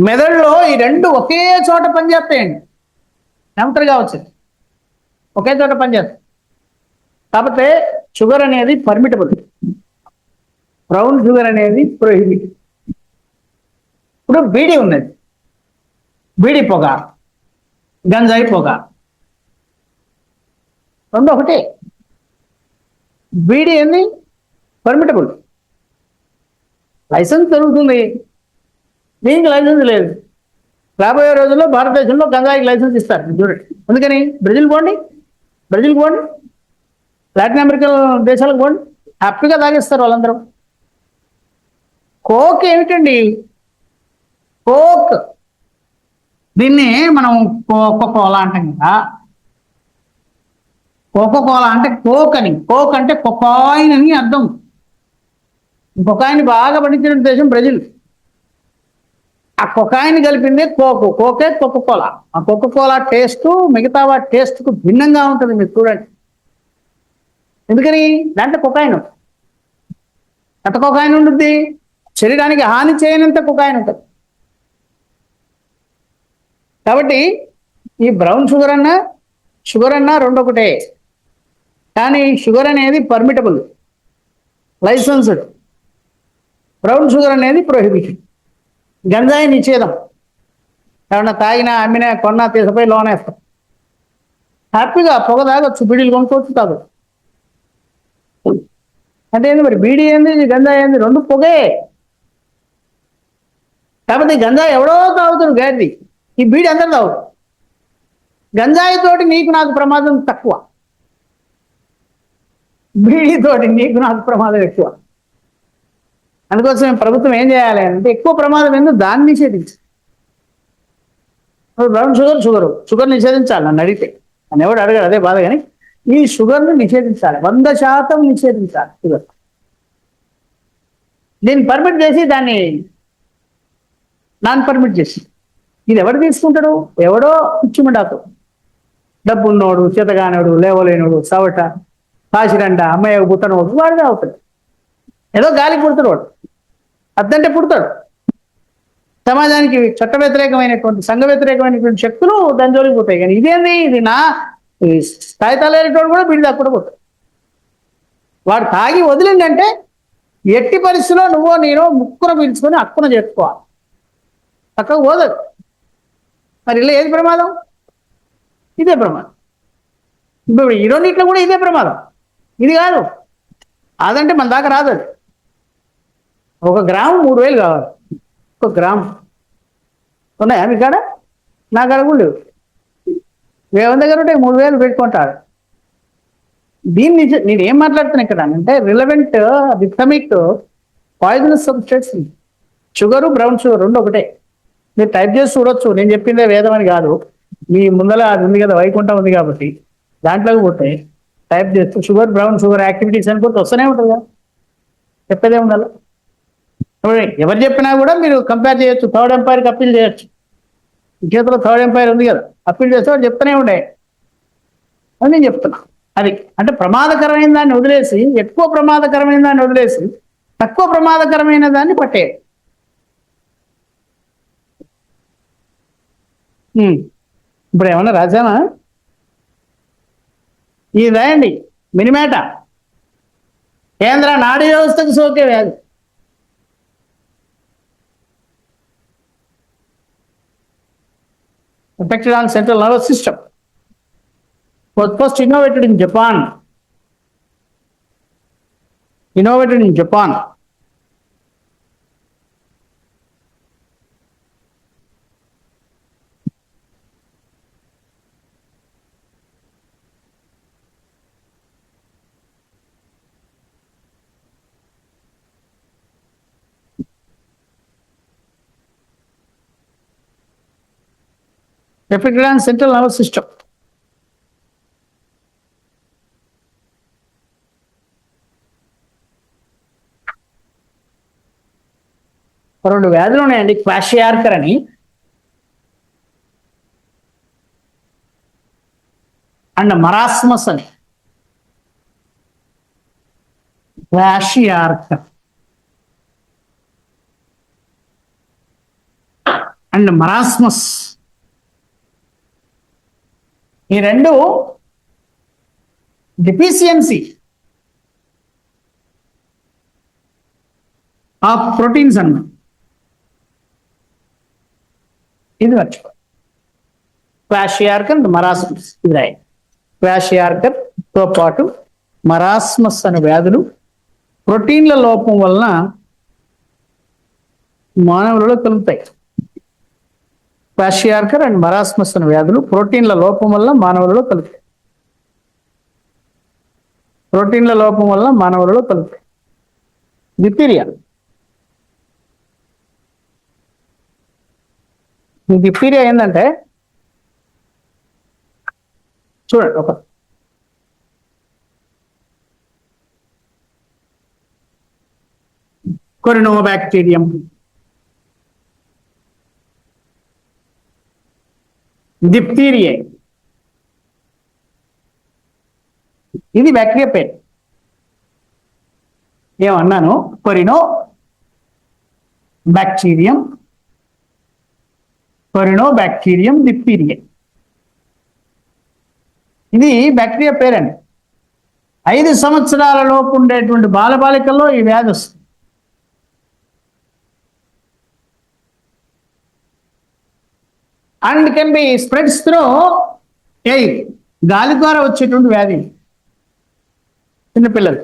మెదడులో ఈ రెండు ఒకే చోట పనిచేస్తాయండి. ఏమంటారు కావచ్చు, ఒకే చోట పనిచేస్తాయి. కాకపోతే షుగర్ అనేది పర్మిటబుల్, బ్రౌన్ షుగర్ అనేది ప్రొహిబిట్. ఇప్పుడు బీడీ ఉన్నది, బీడీ పొగ, గంజాయి పొగ, రెండు ఒకటే. బీడీ ఏంది పర్మిటబుల్, లైసెన్స్ దొరుకుతుంది, దీనికి లైసెన్స్ లేదు. రాబోయే రోజుల్లో భారతదేశంలో గంజాయికి లైసెన్స్ ఇస్తారు చూడండి. అందుకని బ్రెజిల్ పోండి, లాటిన్ అమెరికన్ దేశాలకు పోండి, హ్యాపీగా తాగేస్తారు వాళ్ళందరూ. కోక్ ఏమిటండి? కోక్, దీన్ని మనం కోకోకోలా అంటాం కదా. కోకోకోలా అంటే కోక్ అని, కోక్ అంటే కొకాయిన్ అని అర్థం. కొకాయిన్ బాగా పండించిన దేశం బ్రెజిల్. ఆ కొకాయిన్ కలిపిందే కోకు, కోకే కోకోకోలా. ఆ కోకోకోలా టేస్ట్ మిగతా వాటి టేస్ట్కు భిన్నంగా ఉంటుంది, మీరు చూడండి. ఎందుకని? దాంట్లో కొకాయిన్ ఉంటుంది. ఎంత కొకాయిన్ ఉంటుంది? శరీరానికి హాని చేయనంత కొకాయిన్ ఉంటుంది. కాబట్టి ఈ బ్రౌన్ షుగర్ అన్నా రెండు ఒకటే. కానీ షుగర్ అనేది పర్మిటబుల్, లైసెన్స్డ్. బ్రౌన్ షుగర్ అనేది ప్రొహిబిషన్. గంజాయి నిషేధం. ఏమన్నా తాగినా, అమ్మినా, కొన్నా తీసిపోయి లోన్ వేస్తాం. హ్యాపీగా పొగ తాగొచ్చు, బీడీలు కొనుక్కోవచ్చు, తాగొచ్చు. అంటే ఏంది మరి? బీడీ ఏంది, గంజాయి ఏంది, రెండు పొగే. కాబట్టి గంజాయి ఎవడో తాగుతాడు గాడిది, ఈ బీడీ అందరు తాగుతాడు. గంజాయితోటి నీకు నాకు ప్రమాదం తక్కువ, బీడీతోటి నీకు నాకు ప్రమాదం ఎక్కువ. అందుకోసం ప్రభుత్వం ఏం చేయాలి అంటే, ఎక్కువ ప్రమాదం ఎందుకు దాన్ని నిషేధించి, బ్రౌన్ షుగర్ నిషేధించాలి. నన్ను అడిగితే, నన్ను ఎవడు అడగాడు, అదే బాధ. కానీ ఈ షుగర్ను నిషేధించాలి, 100% నిషేధించాలి షుగర్. దీన్ని పర్మిట్ చేసి దాన్ని నాన్ పర్మిట్ చేసి, ఇది ఎవడు తీసుకుంటాడు? ఎవడో పిచ్చిమండాకు, డబ్బున్నోడు, చేతగానోడు, లేవలేనోడు, సవట, కాశిరండ, అమ్మాయి పుట్టనోడు వాడుగా అవుతాడు. ఏదో గాలి పుడతాడు వాడు, అద్దంటే పుడతాడు. సమాజానికి చట్ట వ్యతిరేకమైనటువంటి, సంఘ వ్యతిరేకమైనటువంటి శక్తులు దాని జోలికి పోతాయి. కానీ ఇదేంది, ఇది నా కాగితాలు వేరేటోడు కూడా బిడ్డ కూడా పోతాడు. వాడు తాగి వదిలిందంటే ఎట్టి పరిస్థితిలో నువ్వో నేను ముక్కున పీల్చుకొని అక్కున చేసుకోవాలి, పక్కకు పోదదు. మరి ఇలా ఏది ప్రమాదం? ఇదే ప్రమాదం. ఇప్పుడు ఈ రెండిట్లో కూడా ఇదే ప్రమాదం, ఇది కాదు. అదంటే మన దాకా రాదు. అది 1 గ్రాము 3000 కావాలి. 1 గ్రాము ఉన్నాయా మీ కాడ? నా కాడ కూడా లేవు. వేరే దగ్గర ఉంటే 3000 పెట్టుకుంటాడు. దీన్ని నేను ఏం మాట్లాడుతున్నా ఇక్కడ అంటే relevant rhythmic poisonous substance. Sugar, brown sugar రెండు ఒకటే. మీరు టైప్ చేసి చూడొచ్చు, నేను చెప్పిందే వేదం అని కాదు. మీ ముందర అది ఉంది కదా, వైకుంఠం ఉంది కాబట్టి దాంట్లోకి పోతే టైప్ చేస్తూ షుగర్, బ్రౌన్ షుగర్ యాక్టివిటీస్ అని పోతే వస్తూనే ఉంటుంది కదా, చెప్పేదే ఉండాలి. ఎవరు చెప్పినా కూడా మీరు కంపేర్ చేయొచ్చు, థర్డ్ ఎంపైర్కి అప్పీల్ చేయొచ్చు. ఈ చేతిలో థర్డ్ ఎంపైర్ ఉంది కదా, అప్పీల్ చేస్తే వాడు చెప్తూనే ఉండే అని నేను చెప్తున్నా. అది అంటే ప్రమాదకరమైన దాన్ని వదిలేసి, ఎక్కువ ప్రమాదకరమైన దాన్ని వదిలేసి తక్కువ ప్రమాదకరమైన దాన్ని పట్టే. ఇప్పుడు ఏమన్నా రాశానా? ఇది రాయండి, మినిమేట కేంద్ర నాడీ వ్యవస్థకు సోకే వ్యాధి. Affected on central nervous system. Was first innovated in Japan. Innovated in Japan. Affected on central nervous system. రెండు వ్యాధులు ఉన్నాయండి, క్వాషియార్కర్ అని అండ్ మరాస్మస్ అని. క్వాషియార్కర్ అండ్ మరాస్మస్, ఈ రెండు డిఫిషియన్సీ ఆఫ్ ప్రోటీన్స్ అన్నమాట. ఇది మర్చిపో. క్వాషియార్కర్ అండ్ మరాస్మస్ ఇది రాయి. క్వాషియార్కర్ తో పాటు మరాస్మస్ అనే వ్యాధులు ప్రోటీన్ల లోపం వలన మానవులలో కలుగుతాయి. క్వాషియార్కర్ అండ్ మరాస్మస్ అనే వ్యాధులు ప్రోటీన్ల లోపం వల్ల మానవులలో కలుగుతాయి. ప్రోటీన్ల లోపం వల్ల మానవులలో కలుగుతాయి. డిప్తీరియా, ఈ డిప్తీరియా ఏంటంటే చూడండి, ఒక కొరినోబాక్టీరియం, డిప్తీరియా, ఇది బ్యాక్టీరియా పేరు. ఏమన్నాను? కొరినో బ్యాక్టీరియం, కొరినోబాక్టీరియం డిప్తీరియా, ఇది బ్యాక్టీరియా పేరండి. 5 సంవత్సరాల లోపు ఉండేటువంటి బాలబాలికల్లో ఈ వ్యాధి వస్తుంది. And can be spreads through air, గాలి ద్వారా వచ్చేటువంటి వ్యాధి. చిన్నపిల్లలు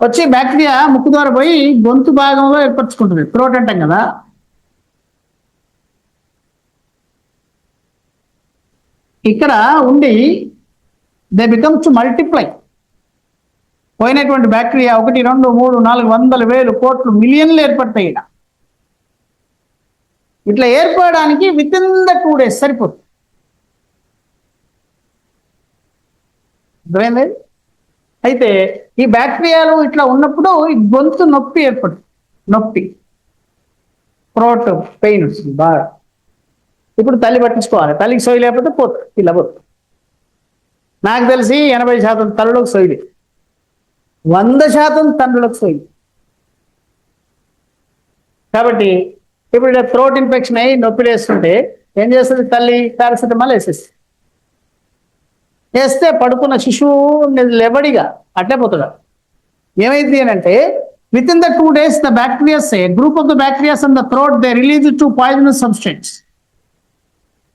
వచ్చి బ్యాక్టీరియా ముక్కు ద్వారా పోయి గొంతు భాగంలో ఏర్పరచుకుంటుంది, థ్రోట్ అంటాం కదా. ఇక్కడ ఉండి దే బికమ్స్ టు మల్టిప్లై. పోయినటువంటి బ్యాక్టీరియా 1, 2, 3, 4, 100, 1000, కోట్లు, మిలియన్లు ఏర్పడతాయి. ఇట్లా ఏర్పడడానికి విత్ ఇన్ ద 2 days సరిపోతుంది. అర్థమైంది? అయితే ఈ బ్యాక్టీరియాలు ఇట్లా ఉన్నప్పుడు ఈ గొంతు నొప్పి ఏర్పడుతుంది. నొప్పి, థ్రోట్ పెయిన్ వస్తుంది బాగా. ఇప్పుడు తల్లి పట్టించుకోవాలి. తల్లికి సోయి లేకపోతే పోతుంది, ఇలా పోతుంది. నాకు తెలిసి 80% తల్లులకు సోయి, 100% తండ్రులకు సోయి. కాబట్టి ఇప్పుడు థ్రోట్ ఇన్ఫెక్షన్ అయ్యి నొప్పి వేస్తుంటే ఏం చేస్తుంది తల్లి? పారాసిటమాల్ వేసేస్తుంది. వేస్తే పడుకున్న శిశువు లెబడిగా అట్లే పోతాడు. ఏమైంది అని అంటే with in the 2 days the bacterias, group of the bacterias in the throat, they release to poisonous substance.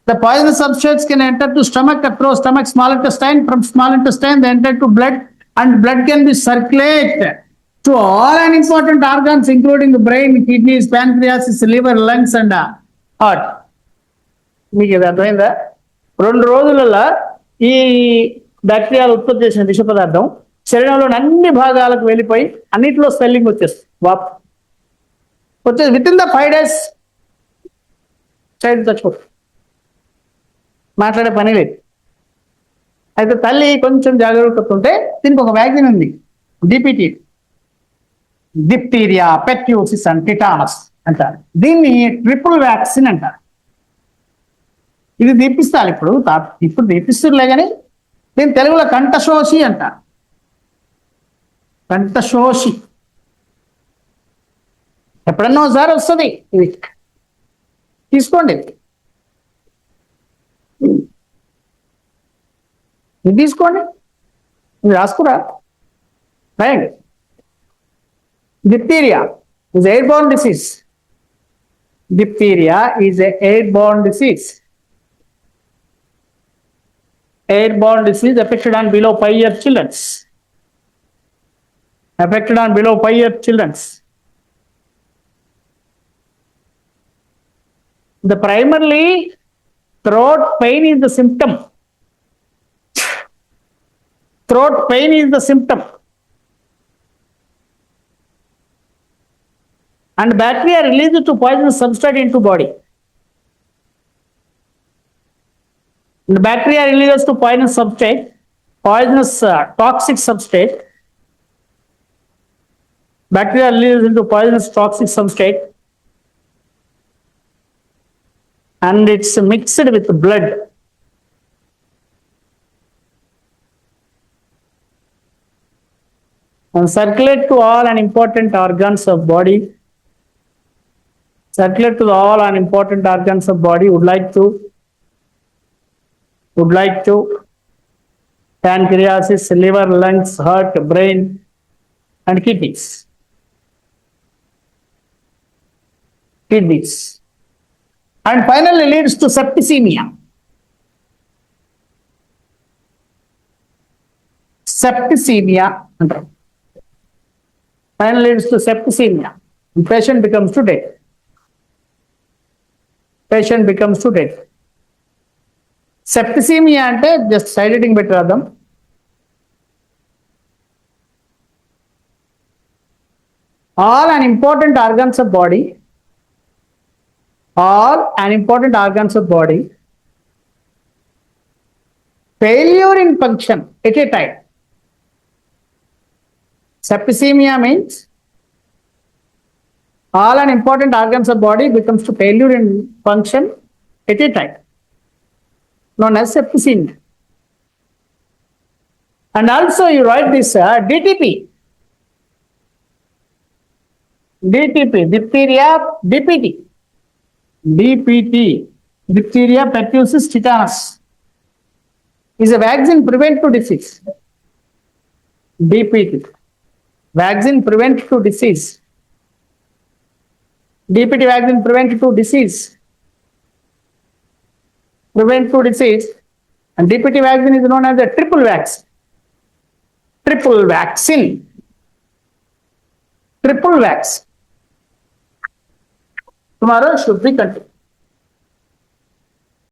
The poisonous substances can enter to stomach through stomach, small intestine. From small intestine, they enter to blood, and blood can be circulated to all and important organs, including the brain, kidneys, pancreas, liver, lungs, and heart. మీకు ఇది అర్థమైందా? 2 రోజులలో ఈ బ్యాక్టీరియాలు ఉత్పత్తి చేసిన విష పదార్థం శరీరంలోని అన్ని భాగాలకు వెళ్ళిపోయి అన్నిటిలో స్వెల్లింగ్ వచ్చేస్తుంది, వాపు వచ్చేసి with in the 5 days child చచ్చిపోతుంది. మాట్లాడే పని లేదు. అయితే తల్లి కొంచెం జాగ్రత్త ఉంటే దీనికి ఒక వ్యాక్సిన్ ఉంది, డిపిటి, డిప్టీరియా, పెట్యూసిస్ అండ్ టిటానస్ అంటారు. దీన్ని ట్రిపుల్ వ్యాక్సిన్ అంటారు. ఇది దీపిస్తారు ఇప్పుడు దీపిస్తులే కానీ దీని తెలుగులో కంఠశోషి అంటారు. కంఠశోషి ఎప్పుడన్నా ఒకసారి వస్తుంది, ఇది తీసుకోండి. ఇది తీసుకోండి, ఇది రాసుకురా, రాయండి. Diphtheria is airborne disease. Diphtheria is a airborne disease. Airborne disease affected on below 5-year children. Affected on below 5-year children. The primarily throat pain is the symptom. Throat pain is the symptom. And bacteria released to poisonous substrate into body. The bacteria releases to poisonous substrate, poisonous toxic substrate. Bacteria releases into poisonous toxic substrate, and it's mixed with blood. And circulate to all and important organs of body. Circulate to all and important organs of body. Would like to pancreas, liver, lungs, heart, brain, and kidneys. And finally leads to septicemia. Septicemia. Finally leads to septicemia. And patient becomes to death. Patient becomes to death. Septicemia అంటే just side heading పెట్టి రాద్దాం. All and important organs of body. All and important organs of body. Failure in function at a time. Septicemia means all and important organs of body becomes to failure in function at a time, known as septicemia. And also you write this DTP. DTP, diphtheria, DPT. DPT, diphtheria, pertussis, tetanus, is a vaccine prevent to disease. DPT, vaccine prevent to disease. DPT vaccine prevent to disease. Prevent to disease. And DPT vaccine is known as a triple vaccine. Triple vaccine. Triple vaccine. Tomorrow should be continued.